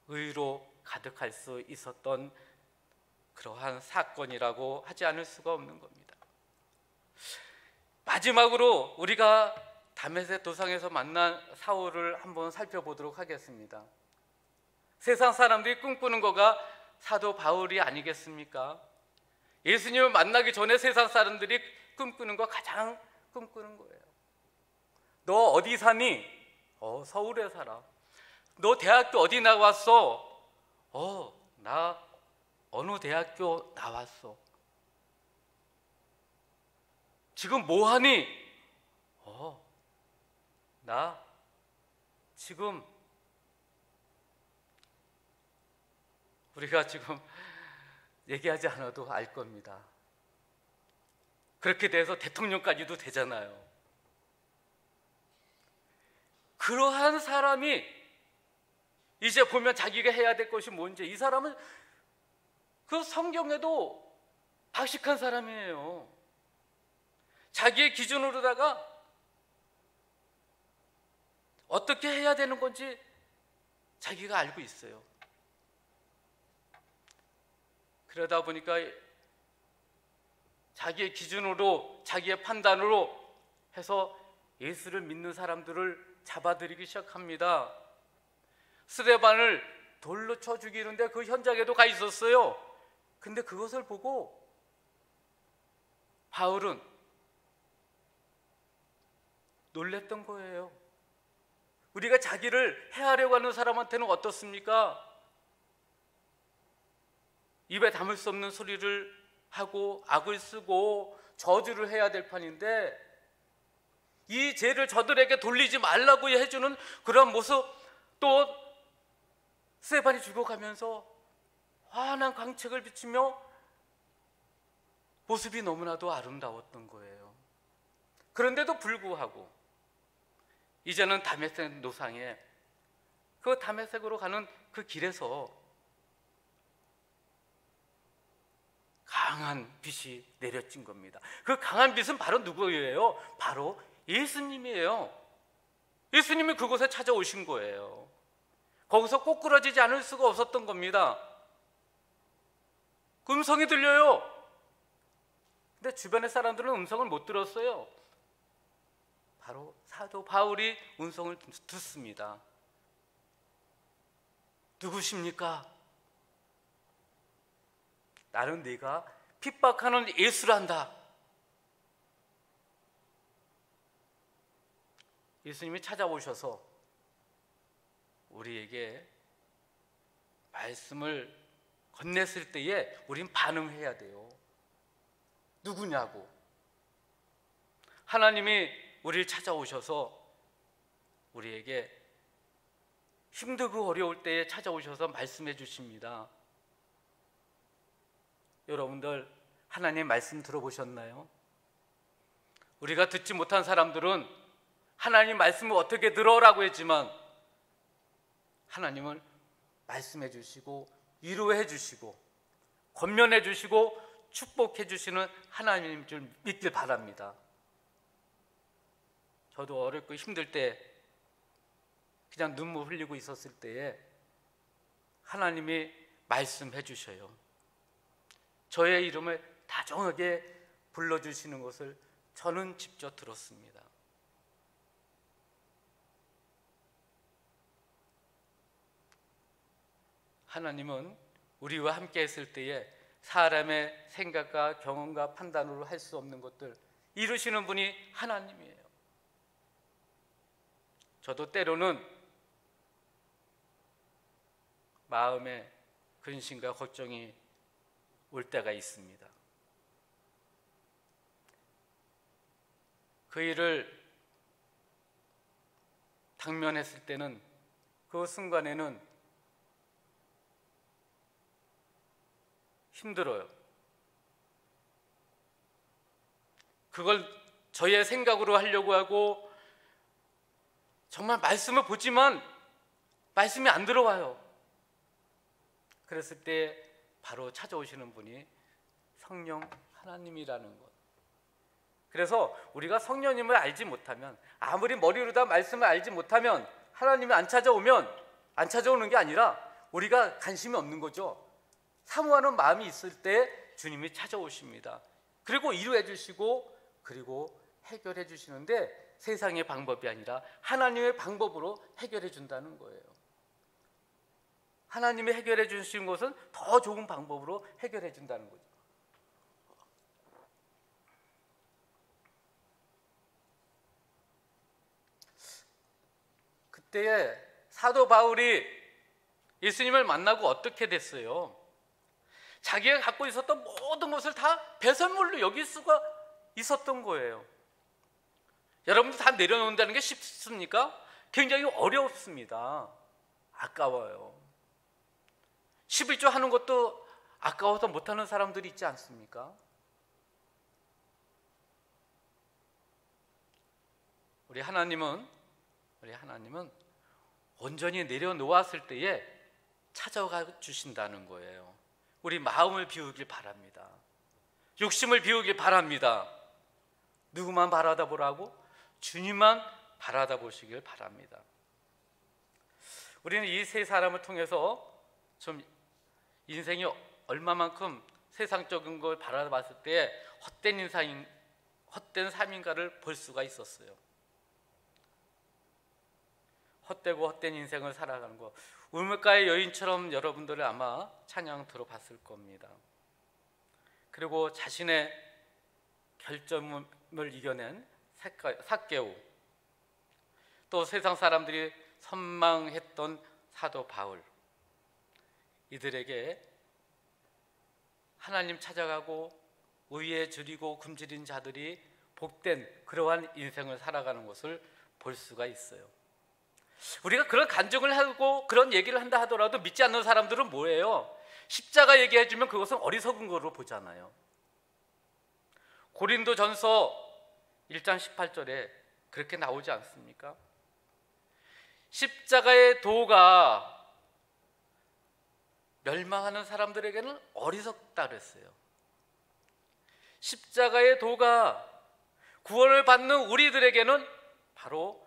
의로 가득할 수 있었던 그러한 사건이라고 하지 않을 수가 없는 겁니다. 마지막으로 우리가 다메섹 도상에서 만난 사울을 한번 살펴보도록 하겠습니다. 세상 사람들이 꿈꾸는 거가 사도 바울이 아니겠습니까? 예수님을 만나기 전에 세상 사람들이 꿈꾸는 거 가장 꿈꾸는 거예요. 너 어디 사니? 서울에 살아. 너 대학교 어디 나왔어? 나 어느 대학교 나왔어. 지금 뭐 하니? 나 지금, 우리가 지금 얘기하지 않아도 알 겁니다. 그렇게 돼서 대통령까지도 되잖아요. 그러한 사람이 이제 보면 자기가 해야 될 것이 뭔지, 이 사람은 그 성경에도 박식한 사람이에요. 자기의 기준으로다가 어떻게 해야 되는 건지 자기가 알고 있어요. 그러다 보니까 자기의 기준으로, 자기의 판단으로 해서 예수를 믿는 사람들을 잡아들이기 시작합니다. 스데반을 돌로 쳐 죽이는데 그 현장에도 가 있었어요. 근데 그것을 보고 바울은 놀랬던 거예요. 우리가 자기를 해하려고 하는 사람한테는 어떻습니까? 입에 담을 수 없는 소리를 하고 악을 쓰고 저주를 해야 될 판인데, 이 죄를 저들에게 돌리지 말라고 해주는 그런 모습, 또 스데반이 죽어가면서 환한 광책을 비치며 모습이 너무나도 아름다웠던 거예요. 그런데도 불구하고 이제는 다메섹 노상에, 그 다메섹으로 가는 그 길에서 강한 빛이 내려진 겁니다. 그 강한 빛은 바로 누구예요? 바로 예수님이에요. 예수님이 그곳에 찾아오신 거예요. 거기서 꼬꾸라지지 않을 수가 없었던 겁니다. 그 음성이 들려요. 근데 주변의 사람들은 음성을 못 들었어요. 바로 사도 바울이 음성을 듣습니다. 누구십니까? 나는 네가 핍박하는 예수란다. 예수님이 찾아오셔서 우리에게 말씀을 건넸을 때에 우린 반응해야 돼요. 누구냐고. 하나님이 우리를 찾아오셔서 우리에게 힘들고 어려울 때에 찾아오셔서 말씀해 주십니다. 여러분들, 하나님 말씀 들어보셨나요? 우리가 듣지 못한 사람들은 하나님 말씀을 어떻게 들어라고 했지만, 하나님은 말씀해 주시고 위로해 주시고 권면해 주시고 축복해 주시는 하나님인 줄 믿길 바랍니다. 저도 어렵고 힘들 때, 그냥 눈물 흘리고 있었을 때에 하나님이 말씀해 주셔요. 저의 이름을 다정하게 불러주시는 것을 저는 직접 들었습니다. 하나님은 우리와 함께 했을 때에 사람의 생각과 경험과 판단으로 할 수 없는 것들 이루시는 분이 하나님이에요. 저도 때로는 마음에 근심과 걱정이 올 때가 있습니다. 그 일을 당면했을 때는, 그 순간에는 힘들어요. 그걸 저의 생각으로 하려고 하고 정말 말씀을 보지만 말씀이 안 들어와요. 그랬을 때 바로 찾아오시는 분이 성령 하나님이라는 것. 그래서 우리가 성령님을 알지 못하면, 아무리 머리로 다 말씀을 알지 못하면, 하나님이 안 찾아오는 게 아니라 우리가 관심이 없는 거죠. 사모하는 마음이 있을 때 주님이 찾아오십니다. 그리고 이루해 주시고, 그리고 해결해 주시는데, 세상의 방법이 아니라 하나님의 방법으로 해결해 준다는 거예요. 하나님이 해결해 주신 것은 더 좋은 방법으로 해결해 준다는 거죠. 그때에 사도 바울이 예수님을 만나고 어떻게 됐어요? 자기가 갖고 있었던 모든 것을 다 배설물로 여길 수가 있었던 거예요. 여러분들 다 내려놓는다는 게 쉽습니까? 굉장히 어렵습니다. 아까워요. 11조 하는 것도 아까워서 못하는 사람들이 있지 않습니까? 우리 하나님은 온전히 내려놓았을 때에 찾아가 주신다는 거예요. 우리 마음을 비우길 바랍니다. 욕심을 비우길 바랍니다. 누구만 바라다 보라고? 주님만 바라다 보시길 바랍니다. 우리는 이 세 사람을 통해서 좀 인생이 얼마만큼 세상적인 걸 바라봤을 때 헛된 삶인가를 볼 수가 있었어요. 헛되고 헛된 인생을 살아가는 거, 우물가의 여인처럼 여러분들은 아마 찬양 들어봤을 겁니다. 그리고 자신의 결점을 이겨낸 삭개오, 또 세상 사람들이 선망했던 사도 바울, 이들에게 하나님 찾아가고 의에 줄이고 굶주린 자들이 복된 그러한 인생을 살아가는 것을 볼 수가 있어요. 우리가 그런 간증을 하고 그런 얘기를 한다 하더라도 믿지 않는 사람들은 뭐예요? 십자가 얘기해주면 그것은 어리석은 거로 보잖아요. 고린도전서 1장 18절에 그렇게 나오지 않습니까? 십자가의 도가 멸망하는 사람들에게는 어리석다 그랬어요. 십자가의 도가 구원을 받는 우리들에게는 바로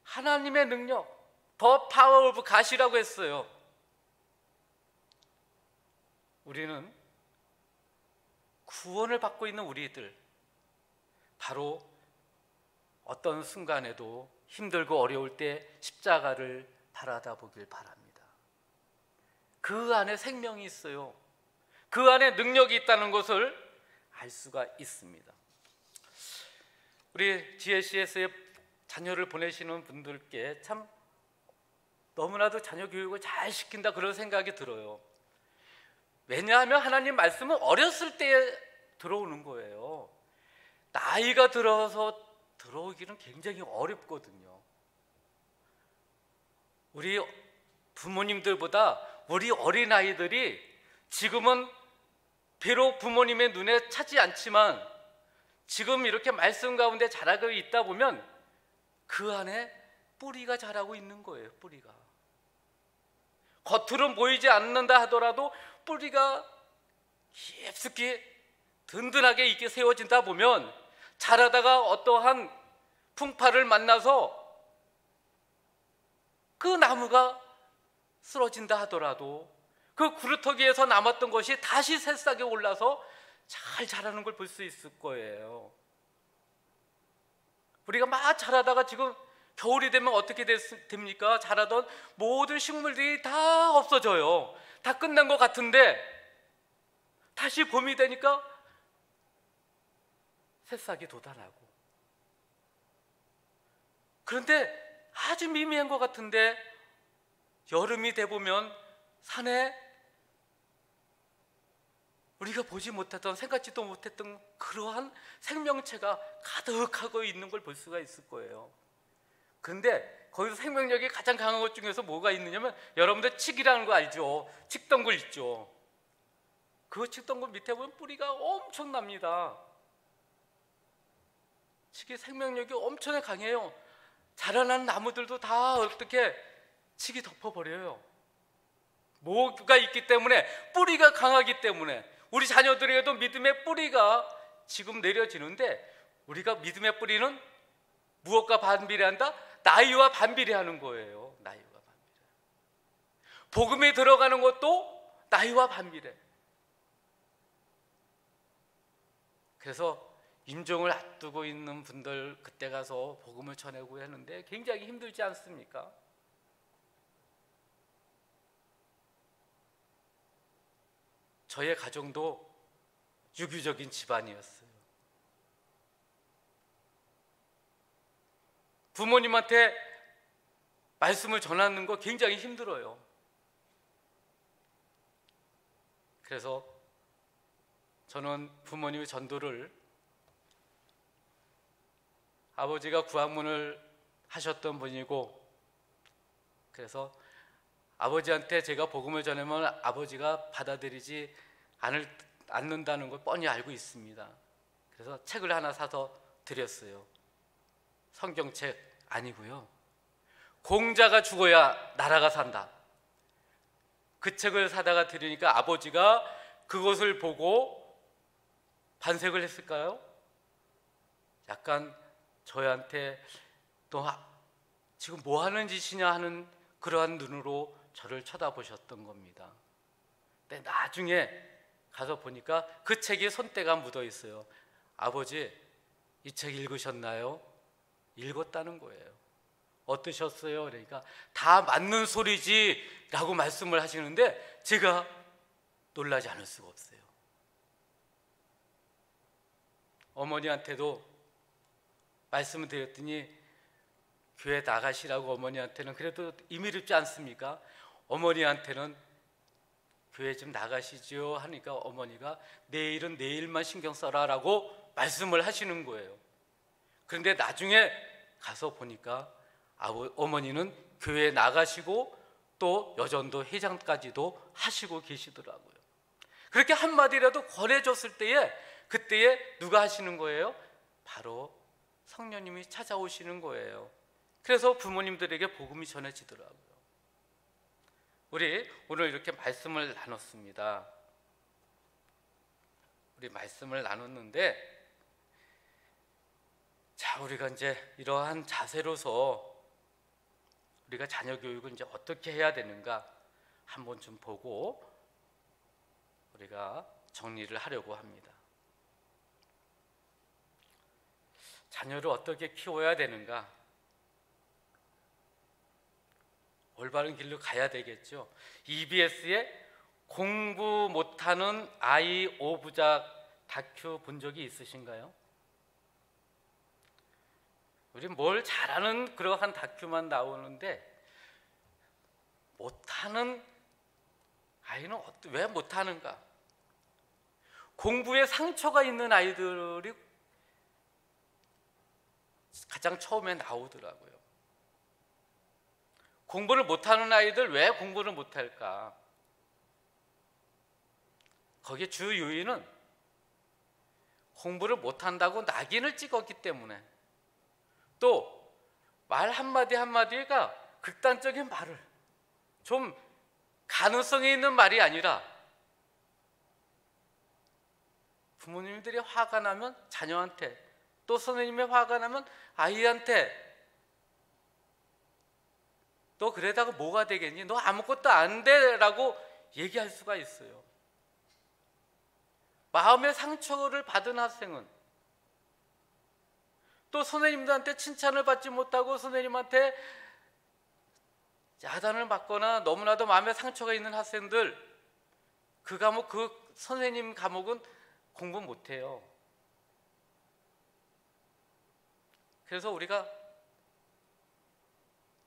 하나님의 능력, 더 파워 오브 갓이라고 했어요. 우리는 구원을 받고 있는 우리들, 바로 어떤 순간에도 힘들고 어려울 때 십자가를 바라다 보길 바랍니다. 그 안에 생명이 있어요. 그 안에 능력이 있다는 것을 알 수가 있습니다. 우리 GS에 자녀를 보내시는 분들께 참 너무나도 자녀 교육을 잘 시킨다 그런 생각이 들어요. 왜냐하면 하나님 말씀은 어렸을 때에 들어오는 거예요. 나이가 들어서 들어오기는 굉장히 어렵거든요. 우리 부모님들보다 우리 어린아이들이 지금은 비록 부모님의 눈에 차지 않지만 지금 이렇게 말씀 가운데 자라고 있다 보면 그 안에 뿌리가 자라고 있는 거예요. 뿌리가 겉으로 보이지 않는다 하더라도 뿌리가 깊숙이 든든하게 있게 세워진다 보면 자라다가 어떠한 풍파를 만나서 그 나무가 쓰러진다 하더라도 그 구루터기에서 남았던 것이 다시 새싹에 올라서 잘 자라는 걸 볼 수 있을 거예요. 우리가 막 자라다가 지금 겨울이 되면 어떻게 됩니까? 자라던 모든 식물들이 다 없어져요. 다 끝난 것 같은데 다시 봄이 되니까 새싹이 돋아나고, 그런데 아주 미미한 것 같은데 여름이 돼보면 산에 우리가 보지 못했던, 생각지도 못했던 그러한 생명체가 가득하고 있는 걸 볼 수가 있을 거예요. 그런데 거기서 생명력이 가장 강한 것 중에서 뭐가 있느냐면, 여러분들 칡이라는 거 알죠? 칡덩굴 있죠? 그 칡덩굴 밑에 보면 뿌리가 엄청납니다. 칡이 생명력이 엄청 강해요. 자라난 나무들도 다 어떻게 칡이 덮어버려요. 뭐가 있기 때문에, 뿌리가 강하기 때문에 우리 자녀들에게도 믿음의 뿌리가 지금 내려지는데, 우리가 믿음의 뿌리는 무엇과 반비례한다? 나이와 반비례하는 거예요. 나이와 반비례. 복음에 들어가는 것도 나이와 반비례. 그래서 임종을 앞두고 있는 분들 그때 가서 복음을 전하고 하는데 굉장히 힘들지 않습니까? 저의 가정도 유교적인 집안이었어요. 부모님한테 말씀을 전하는 거 굉장히 힘들어요. 그래서 저는 부모님의 전도를, 아버지가 구학문을 하셨던 분이고, 그래서 아버지한테 제가 복음을 전하면 아버지가 받아들이지 않는다는 걸 뻔히 알고 있습니다. 그래서 책을 하나 사서 드렸어요. 성경책 아니고요, 공자가 죽어야 나라가 산다. 그 책을 사다가 드리니까 아버지가 그것을 보고 반색을 했을까요? 약간 저희한테 너 지금 뭐 하는 짓이냐 하는 그러한 눈으로 저를 쳐다보셨던 겁니다. 근데 나중에 가서 보니까 그 책에 손때가 묻어 있어요. 아버지, 이 책 읽으셨나요? 읽었다는 거예요. 어떠셨어요? 그러니까 다 맞는 소리지 라고 말씀을 하시는데 제가 놀라지 않을 수가 없어요. 어머니한테도 말씀을 드렸더니 교회 나가시라고 어머니한테는 그래도 임의롭지 않습니까? 어머니한테는 교회 좀 나가시죠 하니까 어머니가 내일은 내일만 신경 써라 라고 말씀을 하시는 거예요. 그런데 나중에 가서 보니까 어머니는 교회에 나가시고 또 여전도 회장까지도 하시고 계시더라고요. 그렇게 한마디라도 권해줬을 때에 그때에 누가 하시는 거예요? 바로 성령님이 찾아오시는 거예요. 그래서 부모님들에게 복음이 전해지더라고요. 우리 오늘 이렇게 말씀을 나눴습니다. 우리 말씀을 나눴는데 자, 우리가 이제 이러한 자세로서 우리가 자녀 교육을 이제 어떻게 해야 되는가 한번 좀 보고 우리가 정리를 하려고 합니다. 자녀를 어떻게 키워야 되는가? 올바른 길로 가야 되겠죠. EBS에 공부 못하는 아이 5부작 다큐 본 적이 있으신가요? 우리 뭘 잘하는 그러한 다큐만 나오는데 못하는 아이는 왜 못하는가? 공부에 상처가 있는 아이들이 가장 처음에 나오더라고요. 공부를 못하는 아이들 왜 공부를 못할까? 거기에 주 요인은 공부를 못한다고 낙인을 찍었기 때문에 또 말 한마디 한마디가 극단적인 말을 좀 가능성이 있는 말이 아니라 부모님들이 화가 나면 자녀한테 또 선생님이 화가 나면 아이한테 너 그러다가 뭐가 되겠니? 너 아무것도 안 돼 라고 얘기할 수가 있어요. 마음의 상처를 받은 학생은 또 선생님들한테 칭찬을 받지 못하고 선생님한테 야단을 맞거나 너무나도 마음에 상처가 있는 학생들 그 과목 그 선생님 과목은 공부 못해요. 그래서 우리가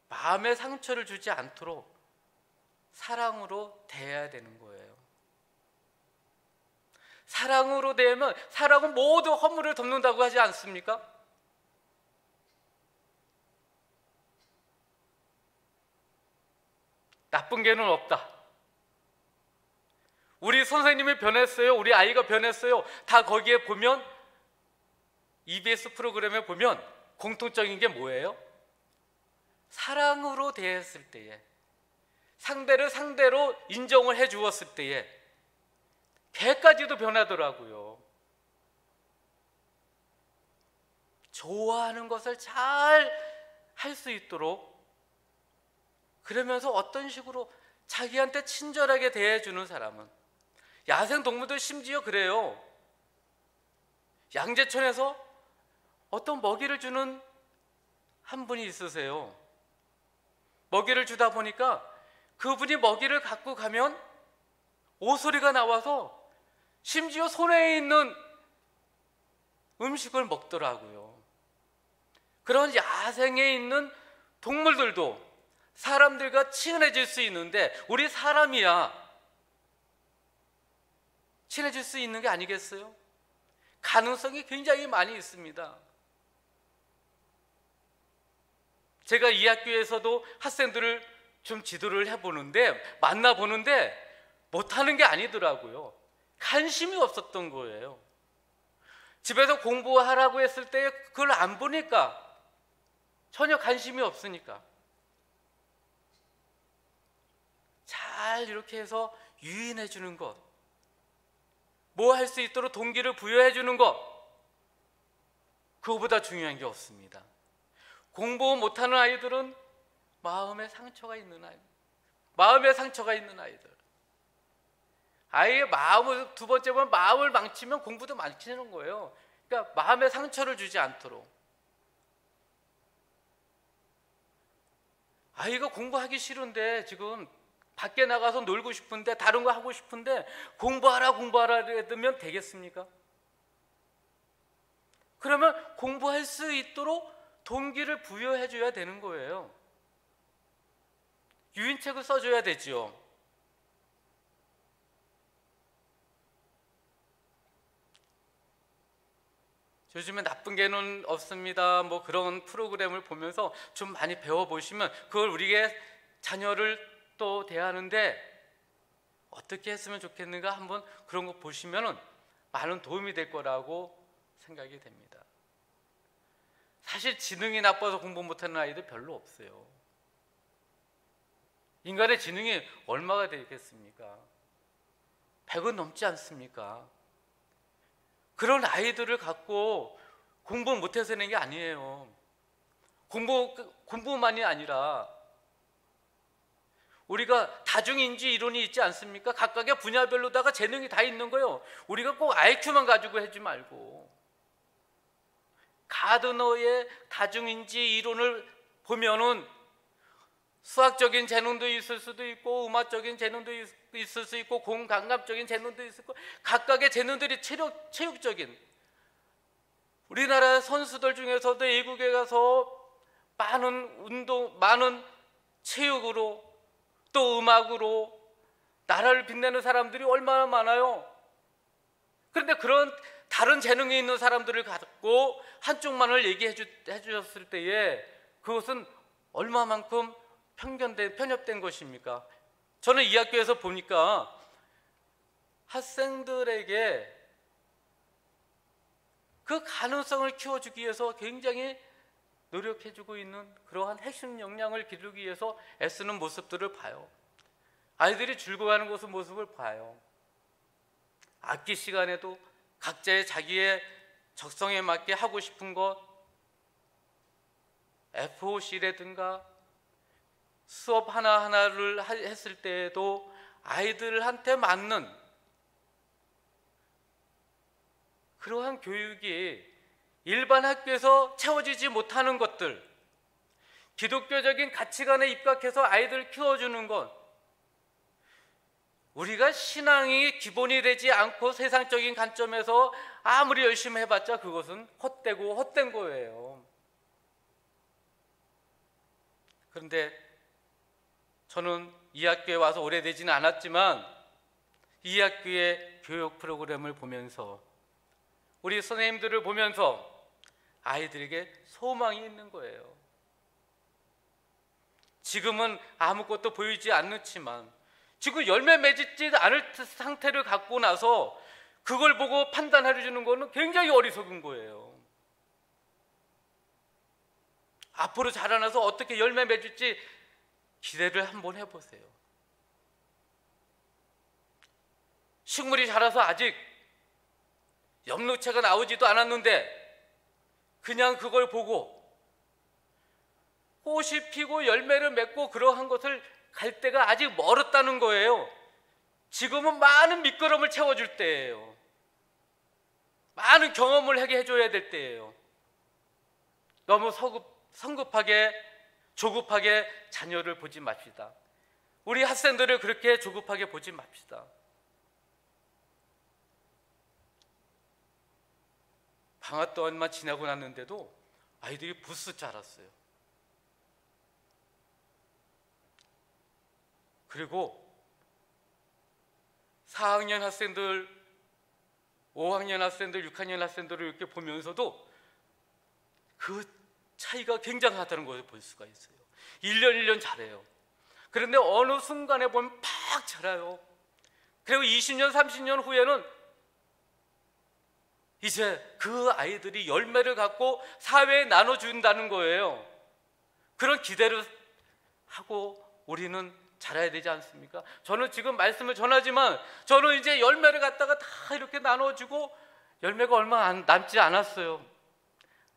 마음의 상처를 주지 않도록 사랑으로 대해야 되는 거예요. 사랑으로 대하면 사랑은 모두 허물을 덮는다고 하지 않습니까? 나쁜 개는 없다. 우리 선생님이 변했어요. 우리 아이가 변했어요. 다 거기에 보면 EBS 프로그램에 보면 공통적인 게 뭐예요? 사랑으로 대했을 때에 상대를 상대로 인정을 해 주었을 때에 개까지도 변하더라고요. 좋아하는 것을 잘 할 수 있도록 그러면서 어떤 식으로 자기한테 친절하게 대해주는 사람은 야생동물들 심지어 그래요. 양재천에서 어떤 먹이를 주는 한 분이 있으세요. 먹이를 주다 보니까 그분이 먹이를 갖고 가면 오소리가 나와서 심지어 손에 있는 음식을 먹더라고요. 그런 야생에 있는 동물들도 사람들과 친해질 수 있는데 우리 사람이야 친해질 수 있는 게 아니겠어요? 가능성이 굉장히 많이 있습니다. 제가 이 학교에서도 학생들을 좀 지도를 해보는데 만나보는데 못하는 게 아니더라고요. 관심이 없었던 거예요. 집에서 공부하라고 했을 때 그걸 안 보니까 전혀 관심이 없으니까 잘 이렇게 해서 유인해 주는 것, 뭐 할 수 있도록 동기를 부여해 주는 것, 그거보다 중요한 게 없습니다. 공부 못하는 아이들은 마음에 상처가 있는 아이들, 마음에 상처가 있는 아이들, 아이의 마음을, 두 번째는 마음을 망치면 공부도 망치는 거예요. 그러니까 마음에 상처를 주지 않도록. 아이가 공부하기 싫은데, 지금 밖에 나가서 놀고 싶은데, 다른 거 하고 싶은데 공부하라 그러면 되겠습니까? 그러면 공부할 수 있도록 동기를 부여해 줘야 되는 거예요. 유인책을 써줘야 되죠. 요즘에 나쁜 개는 없습니다. 뭐 그런 프로그램을 보면서 좀 많이 배워보시면 그걸 우리의 자녀를 또 대하는데 어떻게 했으면 좋겠는가 한번 그런 거 보시면 많은 도움이 될 거라고 생각이 됩니다. 사실 지능이 나빠서 공부 못하는 아이들 별로 없어요. 인간의 지능이 얼마가 되겠습니까? 100은 넘지 않습니까? 그런 아이들을 갖고 공부 못해서 하는 게 아니에요. 공부만이 아니라 우리가 다중인지 이론이 있지 않습니까? 각각의 분야별로다가 재능이 다 있는 거예요. 우리가 꼭 IQ만 가지고 하지 말고 가드너의 다중인지 이론을 보면은 수학적인 재능도 있을 수도 있고 음악적인 재능도 있을 수 있고 공감각적인 재능도 있을 수 있고 각각의 재능들이 체육적인 우리나라 선수들 중에서도 외국에 가서 많은 체육으로 또 음악으로 나라를 빛내는 사람들이 얼마나 많아요. 그런데 그런 다른 재능이 있는 사람들을 갖고 한쪽만을 얘기해 주셨을 때에 그것은 얼마만큼 편협된 것입니까? 저는 이 학교에서 보니까 학생들에게 그 가능성을 키워주기 위해서 굉장히 노력해주고 있는 그러한 핵심 역량을 기르기 위해서 애쓰는 모습들을 봐요. 아이들이 즐거워하는 모습을 봐요. 악기 시간에도 각자의 자기의 적성에 맞게 하고 싶은 것, FOC라든가 수업 하나하나를 했을 때에도 아이들한테 맞는 그러한 교육이 일반 학교에서 채워지지 못하는 것들, 기독교적인 가치관에 입각해서 아이들을 키워주는 것, 우리가 신앙이 기본이 되지 않고 세상적인 관점에서 아무리 열심히 해봤자 그것은 헛된 거예요. 그런데 저는 이 학교에 와서 오래되지는 않았지만 이 학교의 교육 프로그램을 보면서 우리 선생님들을 보면서 아이들에게 소망이 있는 거예요. 지금은 아무것도 보이지 않지만 지금 열매 맺지 않을 상태를 갖고 나서 그걸 보고 판단해 주는 거는 굉장히 어리석은 거예요. 앞으로 자라나서 어떻게 열매 맺을지 기대를 한번 해보세요. 식물이 자라서 아직 엽록체가 나오지도 않았는데 그냥 그걸 보고 꽃이 피고 열매를 맺고 그러한 것을 갈 때가 아직 멀었다는 거예요. 지금은 많은 밑거름을 채워줄 때예요. 많은 경험을 하게 해줘야 될 때예요. 너무 성급하게 조급하게 자녀를 보지 맙시다. 우리 학생들을 그렇게 조급하게 보지 맙시다. 방학 동안만 지나고 났는데도 아이들이 부스 자랐어요. 그리고 4학년 학생들, 5학년 학생들, 6학년 학생들을 이렇게 보면서도 그 차이가 굉장하다는 것을 볼 수가 있어요. 1년 잘해요. 그런데 어느 순간에 보면 팍 자라요. 그리고 20년, 30년 후에는 이제 그 아이들이 열매를 갖고 사회에 나눠준다는 거예요. 그런 기대를 하고 우리는 자라야 되지 않습니까? 저는 지금 말씀을 전하지만 저는 이제 열매를 갖다가 다 이렇게 나눠주고 열매가 얼마 남지 않았어요.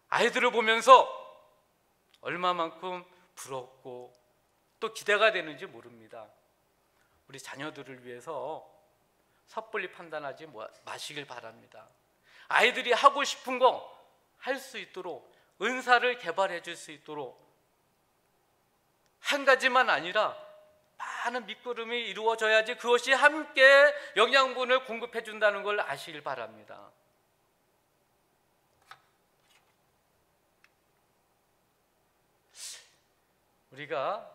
아이들을 보면서 얼마만큼 부럽고 또 기대가 되는지 모릅니다. 우리 자녀들을 위해서 섣불리 판단하지 마시길 바랍니다. 아이들이 하고 싶은 거 할 수 있도록 은사를 개발해 줄 수 있도록 한 가지만 아니라 많은 밑거름이 이루어져야지 그것이 함께 영양분을 공급해 준다는 걸 아시길 바랍니다. 우리가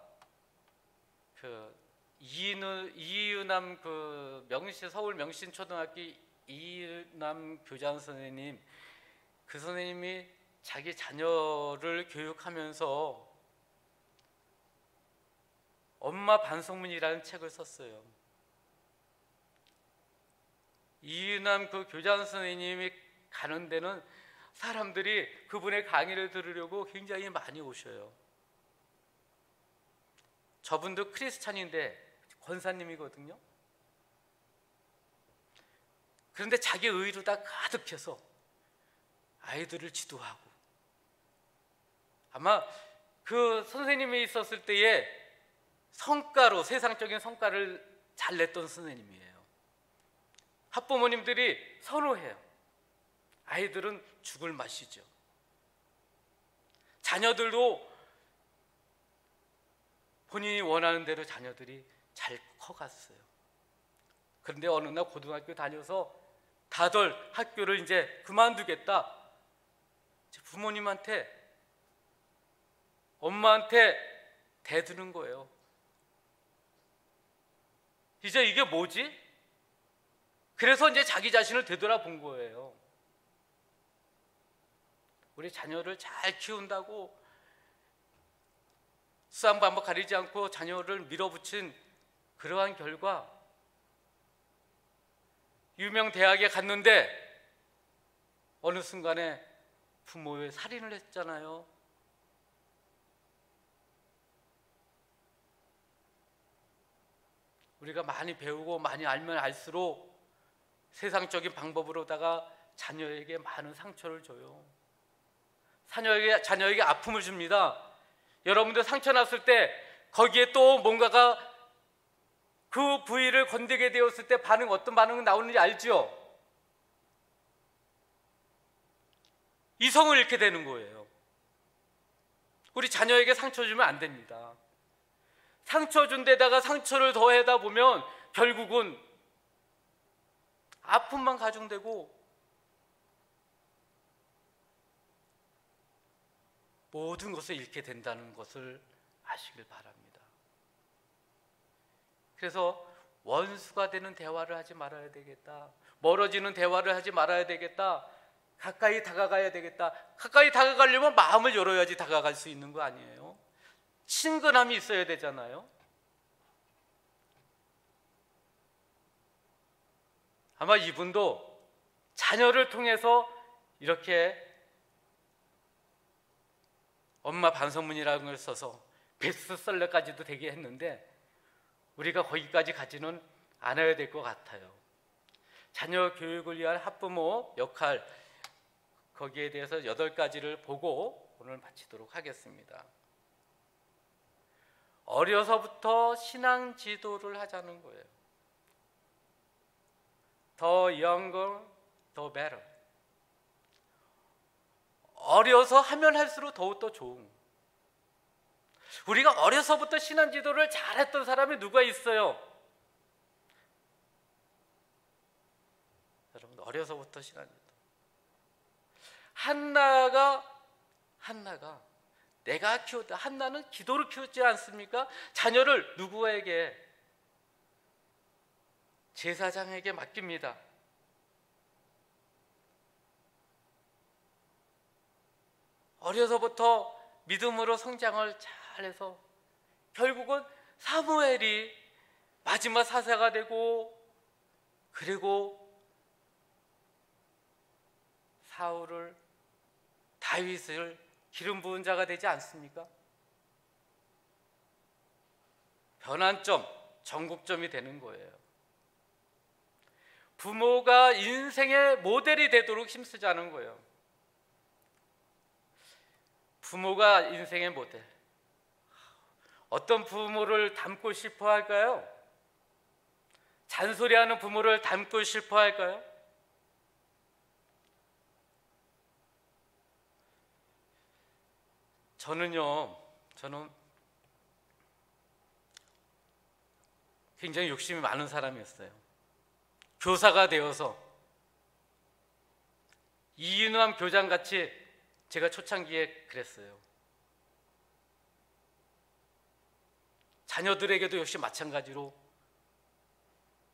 이유남 서울 명신초등학교 이유남 교장 선생님, 그 선생님이 자기 자녀를 교육하면서 엄마 반성문이라는 책을 썼어요. 이유남 그 교장 선생님이 가는 데는 사람들이 그분의 강의를 들으려고 굉장히 많이 오셔요. 저분도 크리스찬인데 권사님이거든요. 그런데 자기 의로 다 가득해서 아이들을 지도하고, 아마 그 선생님이 있었을 때에 성과로 세상적인 성과를 잘 냈던 선생님이에요. 학부모님들이 선호해요. 아이들은 죽을 맛이죠. 자녀들도 본인이 원하는 대로 자녀들이 잘 커갔어요. 그런데 어느 날 고등학교 다녀서 다들 학교를 이제 그만두겠다. 부모님한테, 엄마한테 대드는 거예요. 이제 이게 뭐지? 그래서 이제 자기 자신을 되돌아본 거예요. 우리 자녀를 잘 키운다고 수상반복 가리지 않고 자녀를 밀어붙인 그러한 결과, 유명 대학에 갔는데 어느 순간에 부모의 살인을 했잖아요. 우리가 많이 배우고 많이 알면 알수록 세상적인 방법으로다가 자녀에게 많은 상처를 줘요. 자녀에게 아픔을 줍니다. 여러분들 상처 났을 때 거기에 또 뭔가가 그 부위를 건드게 되었을 때 어떤 반응이 나오는지 알죠? 이성을 잃게 되는 거예요. 우리 자녀에게 상처 주면 안 됩니다. 상처 준 데다가 상처를 더해다 보면 결국은 아픔만 가중되고 모든 것을 잃게 된다는 것을 아시길 바랍니다. 그래서 원수가 되는 대화를 하지 말아야 되겠다. 멀어지는 대화를 하지 말아야 되겠다. 가까이 다가가야 되겠다. 가까이 다가가려면 마음을 열어야지 다가갈 수 있는 거 아니에요? 친근함이 있어야 되잖아요. 아마 이분도 자녀를 통해서 이렇게 엄마 반성문이라는 걸 써서 베스트셀러까지도 되게 했는데 우리가 거기까지 가지는 않아야 될 것 같아요. 자녀 교육을 위한 학부모 역할, 거기에 대해서 8가지를 보고 오늘 마치도록 하겠습니다. 어려서부터 신앙 지도를 하자는 거예요. The younger, the better. 어려서 하면 할수록 더욱더 좋은. 우리가 어려서부터 신앙 지도를 잘했던 사람이 누가 있어요? 여러분, 어려서부터 신앙 지도. 한나가 내가 키웠다. 한나는 기도를 키웠지 않습니까? 자녀를 누구에게? 제사장에게 맡깁니다. 어려서부터 믿음으로 성장을 잘해서 결국은 사무엘이 마지막 사사가 되고, 그리고 다윗을 기름 부은 자가 되지 않습니까? 변환점, 전국점이 되는 거예요. 부모가 인생의 모델이 되도록 힘쓰자는 거예요. 부모가 인생의 모델. 어떤 부모를 닮고 싶어 할까요? 잔소리하는 부모를 닮고 싶어할까요? 저는 굉장히 욕심이 많은 사람이었어요. 교사가 되어서 이윤남 교장같이 제가 초창기에 그랬어요. 자녀들에게도 역시 마찬가지로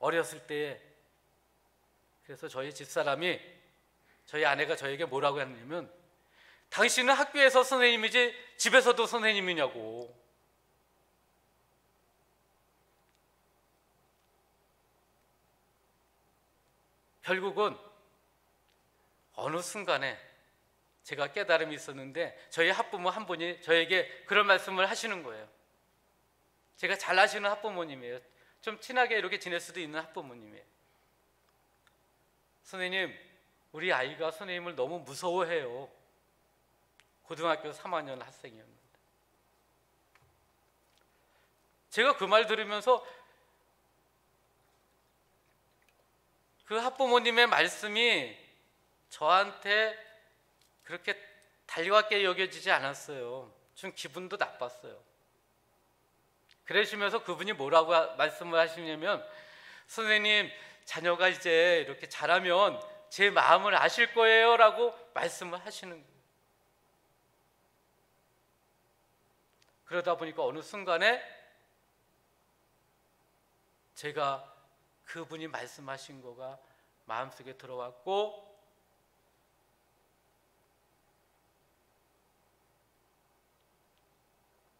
어렸을 때에, 그래서 저희 집사람이, 저희 아내가 저에게 뭐라고 했냐면, 당신은 학교에서 선생님이지 집에서도 선생님이냐고. 결국은 어느 순간에 제가 깨달음이 있었는데, 저희 학부모 한 분이 저에게 그런 말씀을 하시는 거예요. 제가 잘 아시는 학부모님이에요. 좀 친하게 이렇게 지낼 수도 있는 학부모님이에요. 선생님, 우리 아이가 선생님을 너무 무서워해요. 고등학교 3학년 학생이었는데. 제가 그 말 들으면서 그 학부모님의 말씀이 저한테 그렇게 달갑게 여겨지지 않았어요. 좀 기분도 나빴어요. 그러시면서 그분이 뭐라고 말씀을 하시냐면, 선생님, 자녀가 이제 이렇게 자라면 제 마음을 아실 거예요 라고 말씀을 하시는 거예요. 그러다 보니까 어느 순간에 제가 그분이 말씀하신 거가 마음속에 들어왔고,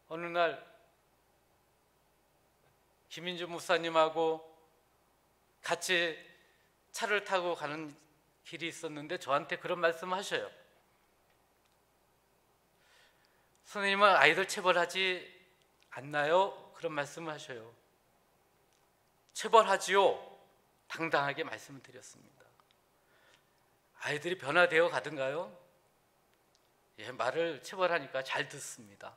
어느 날 김인주 목사님하고 같이 차를 타고 가는 길이 있었는데 저한테 그런 말씀을 하셔요. 선생님은 아이들 체벌하지 않나요? 그런 말씀을 하셔요. 체벌하지요. 당당하게 말씀을 드렸습니다. 아이들이 변화되어 가든가요? 예, 말을 체벌하니까 잘 듣습니다.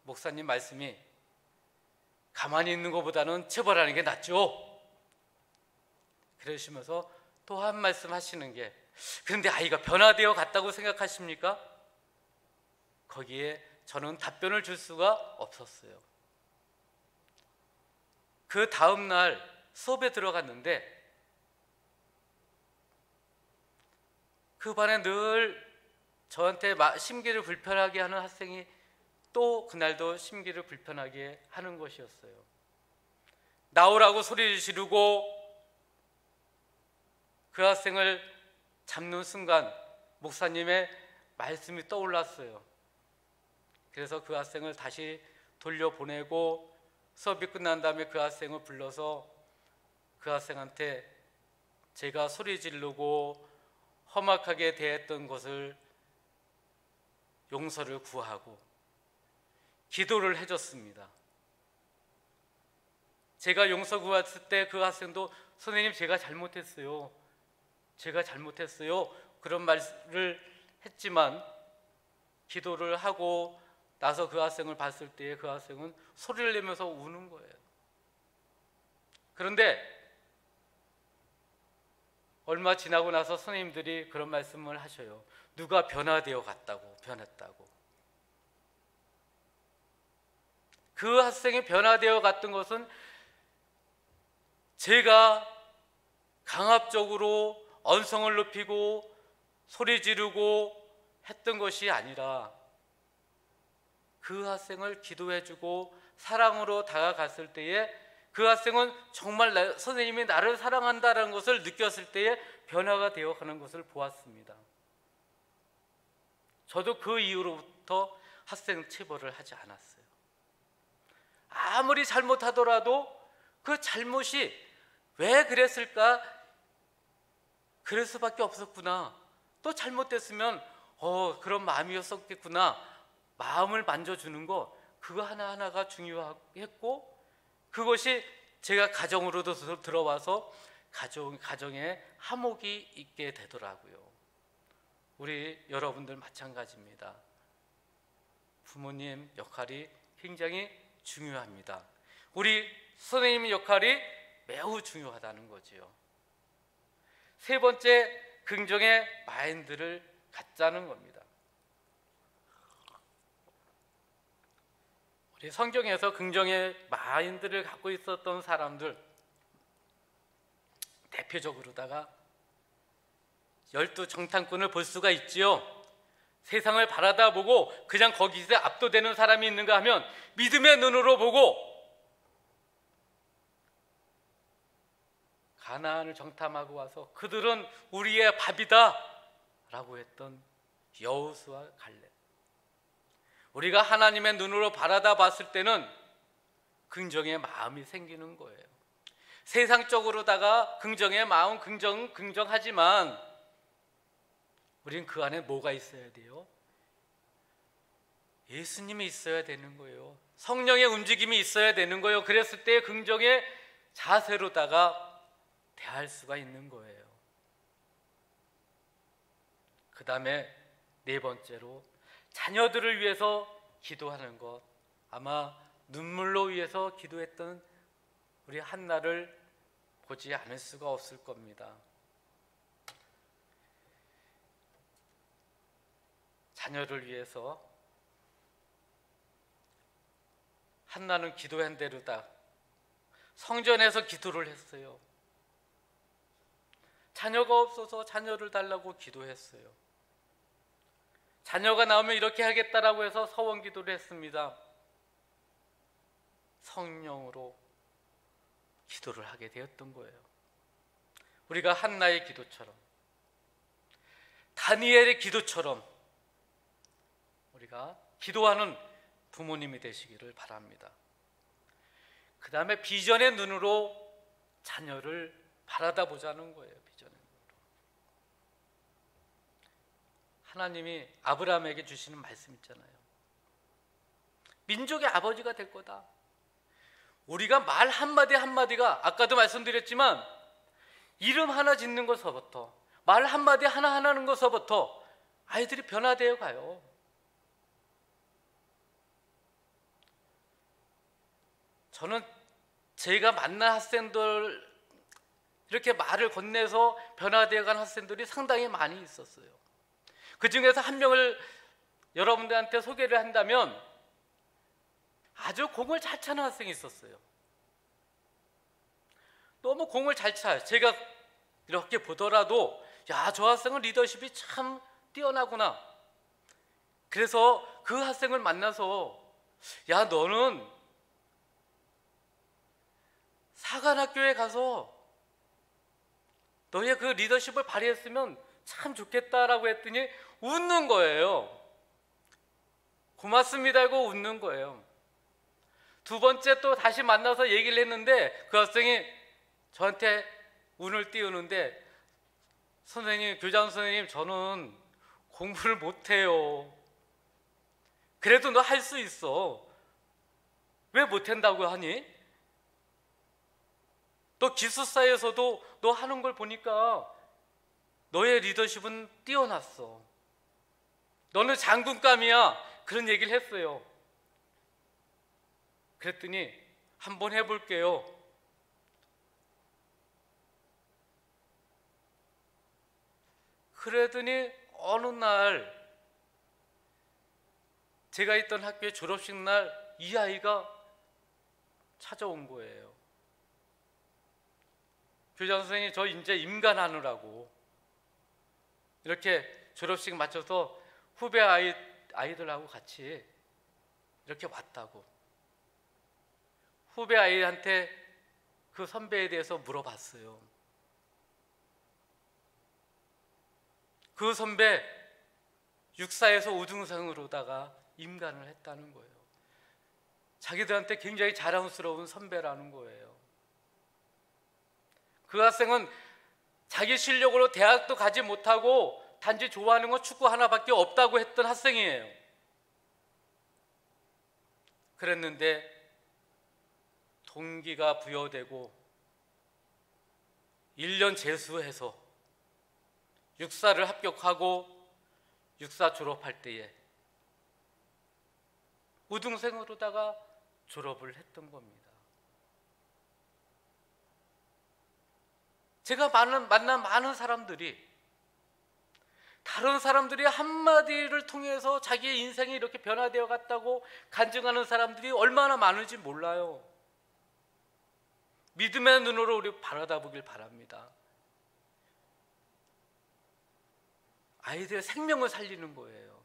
목사님 말씀이 가만히 있는 것보다는 체벌하는 게 낫죠. 그러시면서 또 한 말씀 하시는 게, 그런데 아이가 변화되어 갔다고 생각하십니까? 거기에 저는 답변을 줄 수가 없었어요. 그 다음 날 수업에 들어갔는데 그 반에 늘 저한테 심기를 불편하게 하는 학생이 또 그날도 심기를 불편하게 하는 것이었어요. 나오라고 소리를 지르고 그 학생을 잡는 순간 목사님의 말씀이 떠올랐어요. 그래서 그 학생을 다시 돌려보내고 수업이 끝난 다음에 그 학생을 불러서 그 학생한테 제가 소리 지르고 험악하게 대했던 것을 용서를 구하고 기도를 해줬습니다. 제가 용서 구했을 때 그 학생도 선생님 제가 잘못했어요. 그런 말을 했지만 기도를 하고 나서 그 학생을 봤을 때 그 학생은 소리를 내면서 우는 거예요. 그런데 얼마 지나고 나서 선생님들이 그런 말씀을 하셔요. 누가 변화되어 갔다고, 변했다고. 그 학생이 변화되어 갔던 것은 제가 강압적으로 언성을 높이고 소리 지르고 했던 것이 아니라 그 학생을 기도해주고 사랑으로 다가갔을 때에 그 학생은 정말 선생님이 나를 사랑한다는 것을 느꼈을 때에 변화가 되어가는 것을 보았습니다. 저도 그 이후로부터 학생 체벌을 하지 않았어요. 아무리 잘못하더라도 그 잘못이 왜 그랬을까? 그럴 수밖에 없었구나. 또 잘못됐으면 그런 마음이었었겠구나. 마음을 만져주는 거, 그거 하나하나가 중요했고, 그것이 제가 가정으로도 들어와서 가정에 화목이 있게 되더라고요. 우리 여러분들 마찬가지입니다. 부모님 역할이 굉장히 중요합니다. 우리 선생님 역할이 매우 중요하다는 거지요. 세 번째, 긍정의 마인드를 갖자는 겁니다. 우리 성경에서 긍정의 마인드를 갖고 있었던 사람들, 대표적으로다가 12 정탐꾼을 볼 수가 있지요. 세상을 바라다보고 그냥 거기서 압도되는 사람이 있는가 하면 믿음의 눈으로 보고 가나안을 정탐하고 와서 그들은 우리의 밥이다 라고 했던 여호수아 갈렙. 우리가 하나님의 눈으로 바라다 봤을 때는 긍정의 마음이 생기는 거예요. 세상적으로다가 긍정의 마음, 긍정하지만 우린 그 안에 뭐가 있어야 돼요? 예수님이 있어야 되는 거예요. 성령의 움직임이 있어야 되는 거예요. 그랬을 때 긍정의 자세로다가 대할 수가 있는 거예요. 그 다음에 네 번째로, 자녀들을 위해서 기도하는 것. 아마 눈물로 위해서 기도했던 우리 한나를 보지 않을 수가 없을 겁니다. 자녀를 위해서 한나는 기도한 대로다 성전에서 기도를 했어요. 자녀가 없어서 자녀를 달라고 기도했어요. 자녀가 나오면 이렇게 하겠다라고 해서 서원 기도를 했습니다. 성령으로 기도를 하게 되었던 거예요. 우리가 한나의 기도처럼, 다니엘의 기도처럼 우리가 기도하는 부모님이 되시기를 바랍니다. 그 다음에 비전의 눈으로 자녀를 바라다 보자는 거예요. 비전의 눈으로. 하나님이 아브라함에게 주시는 말씀 있잖아요. 민족의 아버지가 될 거다. 우리가 말 한마디 한마디가, 아까도 말씀드렸지만 이름 하나 짓는 것서부터, 말 한마디 하나 하는 것서부터 아이들이 변화되어 가요. 저는 제가 만난 학생들, 이렇게 말을 건네서 변화되어 간 학생들이 상당히 많이 있었어요. 그 중에서 한 명을 여러분들한테 소개를 한다면 아주 공을 잘 차는 학생이 있었어요. 너무 공을 잘 차요. 제가 이렇게 보더라도 야, 저 학생은 리더십이 참 뛰어나구나. 그래서 그 학생을 만나서 야, 너는 사관학교에 가서 너의 그 리더십을 발휘했으면 참 좋겠다라고 했더니 웃는 거예요. 고맙습니다 하고 웃는 거예요. 두 번째 또 다시 만나서 얘기를 했는데 그 학생이 저한테 운을 띄우는데, 선생님, 교장 선생님, 저는 공부를 못해요. 그래도 너 할 수 있어. 왜 못한다고 하니? 너 기숙사에서도 너 하는 걸 보니까 너의 리더십은 뛰어났어. 너는 장군감이야. 그런 얘기를 했어요. 그랬더니 한번 해볼게요. 그러더니 어느 날 제가 있던 학교의 졸업식 날 이 아이가 찾아온 거예요. 교장 선생님, 저 이제 임관하느라고 이렇게 졸업식 마쳐서 후배 아이들하고 같이 이렇게 왔다고. 후배 아이한테 그 선배에 대해서 물어봤어요. 그 선배 육사에서 우등상으로다가 임관을 했다는 거예요. 자기들한테 굉장히 자랑스러운 선배라는 거예요. 그 학생은 자기 실력으로 대학도 가지 못하고 단지 좋아하는 건 축구 하나밖에 없다고 했던 학생이에요. 그랬는데 동기가 부여되고 1년 재수해서 육사를 합격하고 육사 졸업할 때에 우등생으로다가 졸업을 했던 겁니다. 제가 만난 많은 사람들이, 다른 사람들이 한마디를 통해서 자기의 인생이 이렇게 변화되어 갔다고 간증하는 사람들이 얼마나 많은지 몰라요. 믿음의 눈으로 우리 바라다보길 바랍니다. 아이들의 생명을 살리는 거예요.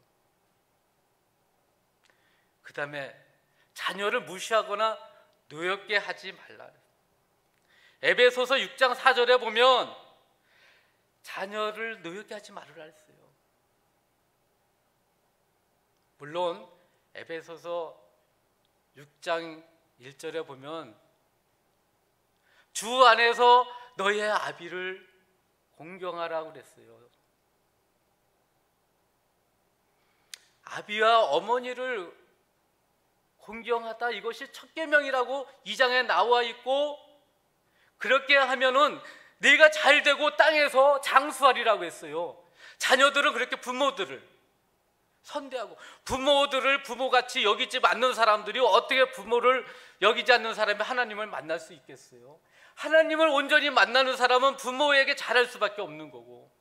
그 다음에 자녀를 무시하거나 노엽게 하지 말라. 에베소서 6장 4절에 보면 자녀를 노엽게 하지 말으라 했어요. 물론 에베소서 6장 1절에 보면 주 안에서 너의 아비를 공경하라고 그랬어요. 아비와 어머니를 공경하다, 이것이 첫 계명이라고 2장에 나와 있고, 그렇게 하면은 네가 잘 되고 땅에서 장수하리라고 했어요. 자녀들은 그렇게 부모들을 선대하고, 부모들을 부모같이 여기지 않는 사람들이 어떻게 부모를 여기지 않는 사람이 하나님을 만날 수 있겠어요? 하나님을 온전히 만나는 사람은 부모에게 잘할 수밖에 없는 거고,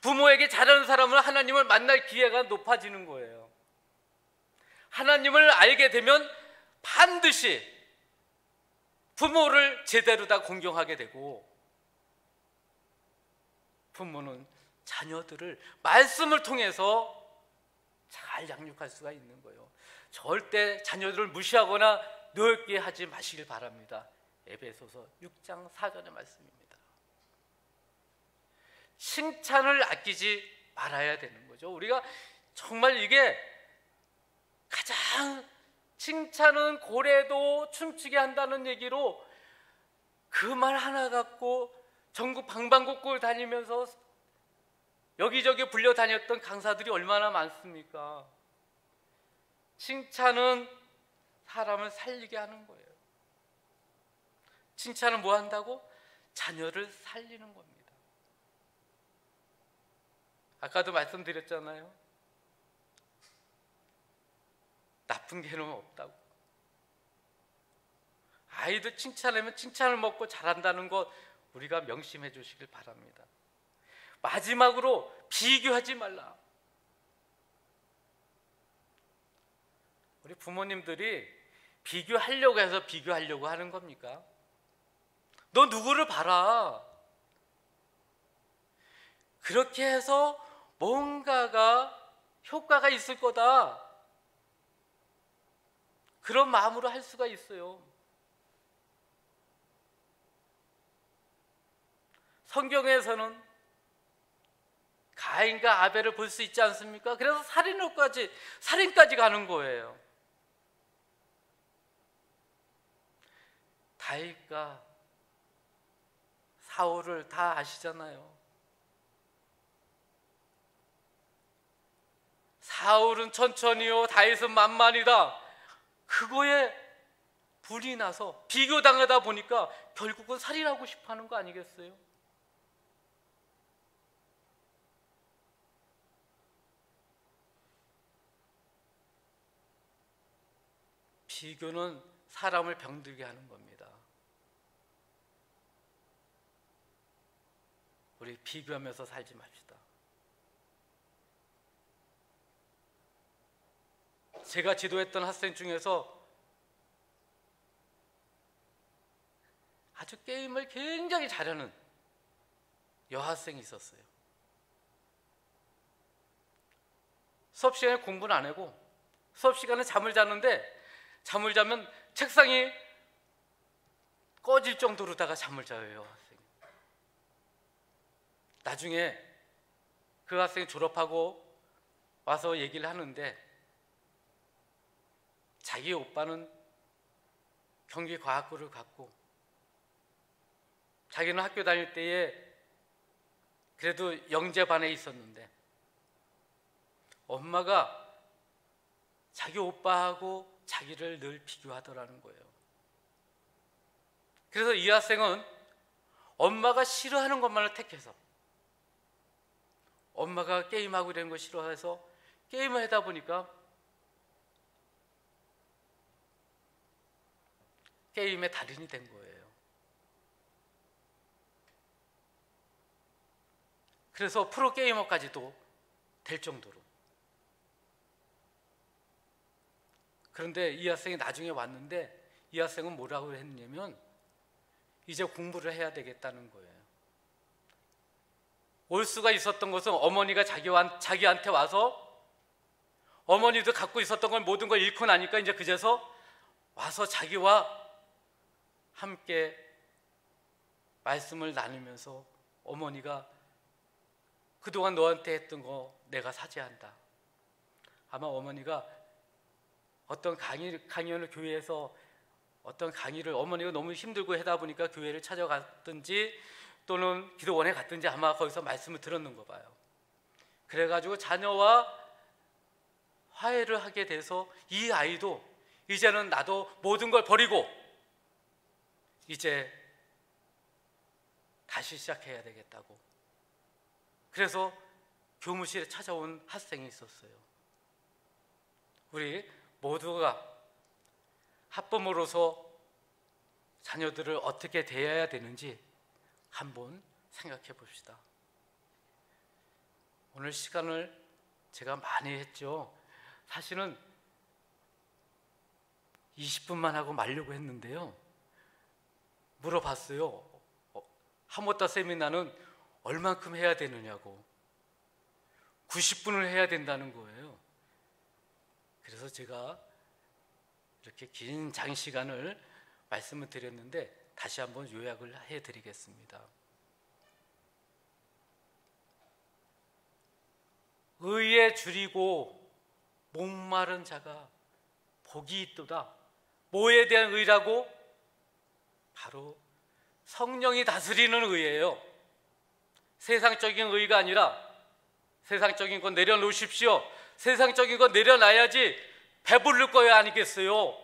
부모에게 잘하는 사람은 하나님을 만날 기회가 높아지는 거예요. 하나님을 알게 되면 반드시 부모를 제대로 다 공경하게 되고, 부모는 자녀들을 말씀을 통해서 잘 양육할 수가 있는 거예요. 절대 자녀들을 무시하거나 노엽게 하지 마시길 바랍니다. 에베소서 6장 4절의 말씀입니다. 칭찬을 아끼지 말아야 되는 거죠. 우리가 정말 이게 가장, 칭찬은 고래도 춤추게 한다는 얘기로 그 말 하나 갖고 전국 방방곡곡을 다니면서 여기저기 불려다녔던 강사들이 얼마나 많습니까? 칭찬은 사람을 살리게 하는 거예요. 칭찬은 뭐 한다고? 자녀를 살리는 겁니다. 아까도 말씀드렸잖아요. 나쁜 개는 없다고. 아이들 칭찬하면 칭찬을 먹고 잘한다는 것 우리가 명심해 주시길 바랍니다. 마지막으로 비교하지 말라. 우리 부모님들이 비교하려고 해서 비교하려고 하는 겁니까? 너 누구를 봐라. 그렇게 해서 뭔가가 효과가 있을 거다, 그런 마음으로 할 수가 있어요. 성경에서는 가인과 아벨을 볼 수 있지 않습니까? 그래서 살인까지 가는 거예요. 다윗과 사울을 다 아시잖아요. 사울은 천천히요, 다윗은 만만이다. 그거에 불이 나서 비교당하다 보니까 결국은 살인하고 싶어 하는 거 아니겠어요? 비교는 사람을 병들게 하는 겁니다. 우리 비교하면서 살지 맙시다. 제가 지도했던 학생 중에서 아주 게임을 굉장히 잘하는 여학생이 있었어요. 수업 시간에 공부는 안 하고 수업 시간에 잠을 자는데, 잠을 자면 책상이 꺼질 정도로다가 잠을 자요, 여학생이. 나중에 그 학생이 졸업하고 와서 얘기를 하는데, 자기 오빠는 경기과학부를 갔고 자기는 학교 다닐 때에 그래도 영재반에 있었는데 엄마가 자기 오빠하고 자기를 늘 비교하더라는 거예요. 그래서 이 학생은 엄마가 싫어하는 것만을 택해서, 엄마가 게임하고 이런 거 싫어해서 게임을 하다 보니까 게임의 달인이 된 거예요. 그래서 프로게이머까지도 될 정도로. 그런데 이 학생이 나중에 왔는데 이 학생은 뭐라고 했냐면 이제 공부를 해야 되겠다는 거예요. 올 수가 있었던 것은 어머니가 자기한테 와서 어머니도 갖고 있었던 걸 모든 걸 잃고 나니까 이제 그제서 와서 자기와 함께 말씀을 나누면서 어머니가 그동안 너한테 했던 거 내가 사죄한다. 아마 어머니가 어떤 강연을 교회에서 어떤 강의를 어머니가 너무 힘들고 하다 보니까 교회를 찾아갔든지 또는 기도원에 갔든지 아마 거기서 말씀을 들었는가 봐요. 그래가지고 자녀와 화해를 하게 돼서 이 아이도 이제는 나도 모든 걸 버리고 이제 다시 시작해야 되겠다고. 그래서 교무실에 찾아온 학생이 있었어요. 우리 모두가 학부모로서 자녀들을 어떻게 대해야 되는지 한번 생각해 봅시다. 오늘 시간을 제가 많이 했죠. 사실은 20분만 하고 말려고 했는데요. 물어봤어요. 하모타 세미나는 얼만큼 해야 되느냐고. 90분을 해야 된다는 거예요. 그래서 제가 이렇게 긴 장시간을 말씀을 드렸는데 다시 한번 요약을 해드리겠습니다. 의에 줄이고 목마른 자가 복이 있도다. 뭐에 대한 의라고? 바로 성령이 다스리는 의예요. 세상적인 의가 아니라 세상적인 건 내려놓으십시오. 세상적인 건 내려놔야지 배부를 거야 아니겠어요?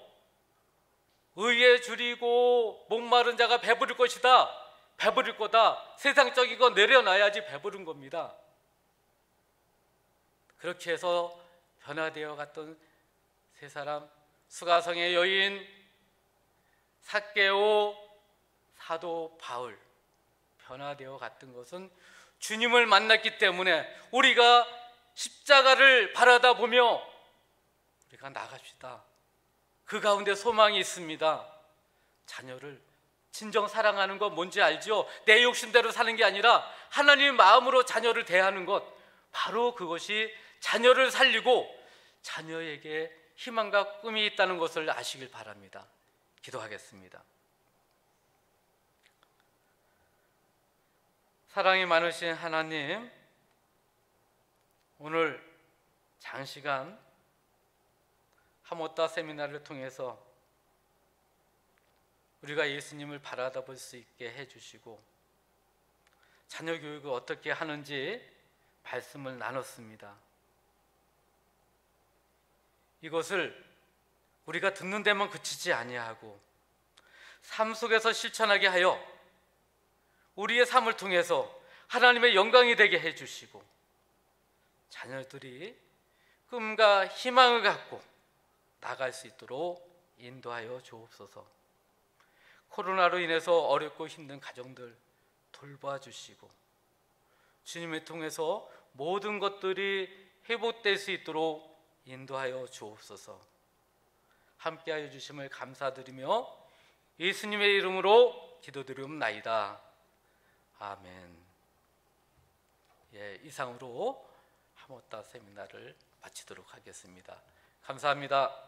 의에 줄이고 목마른 자가 배부를 것이다. 배부를 거다. 세상적인 건 내려놔야지 배부른 겁니다. 그렇게 해서 변화되어 갔던 세 사람, 수가성의 여인, 삭개오, 사도 바울, 변화되어 갔던 것은 주님을 만났기 때문에 우리가 십자가를 바라다 보며 우리가 나갑시다. 그 가운데 소망이 있습니다. 자녀를 진정 사랑하는 것 뭔지 알죠? 내 욕심대로 사는 게 아니라 하나님의 마음으로 자녀를 대하는 것, 바로 그것이 자녀를 살리고 자녀에게 희망과 꿈이 있다는 것을 아시길 바랍니다. 기도하겠습니다. 사랑이 많으신 하나님, 오늘 장시간 하모타 세미나를 통해서 우리가 예수님을 바라다 볼 수 있게 해주시고 자녀 교육을 어떻게 하는지 말씀을 나눴습니다. 이것을 우리가 듣는 데만 그치지 아니하고 삶 속에서 실천하게 하여 우리의 삶을 통해서 하나님의 영광이 되게 해주시고 자녀들이 꿈과 희망을 갖고 나갈 수 있도록 인도하여 주옵소서. 코로나로 인해서 어렵고 힘든 가정들 돌봐주시고 주님을 통해서 모든 것들이 회복될 수 있도록 인도하여 주옵소서. 함께하여 주심을 감사드리며 예수님의 이름으로 기도드리옵나이다. 아멘. 이상으로 하모타 세미나를 마치도록 하겠습니다. 감사합니다.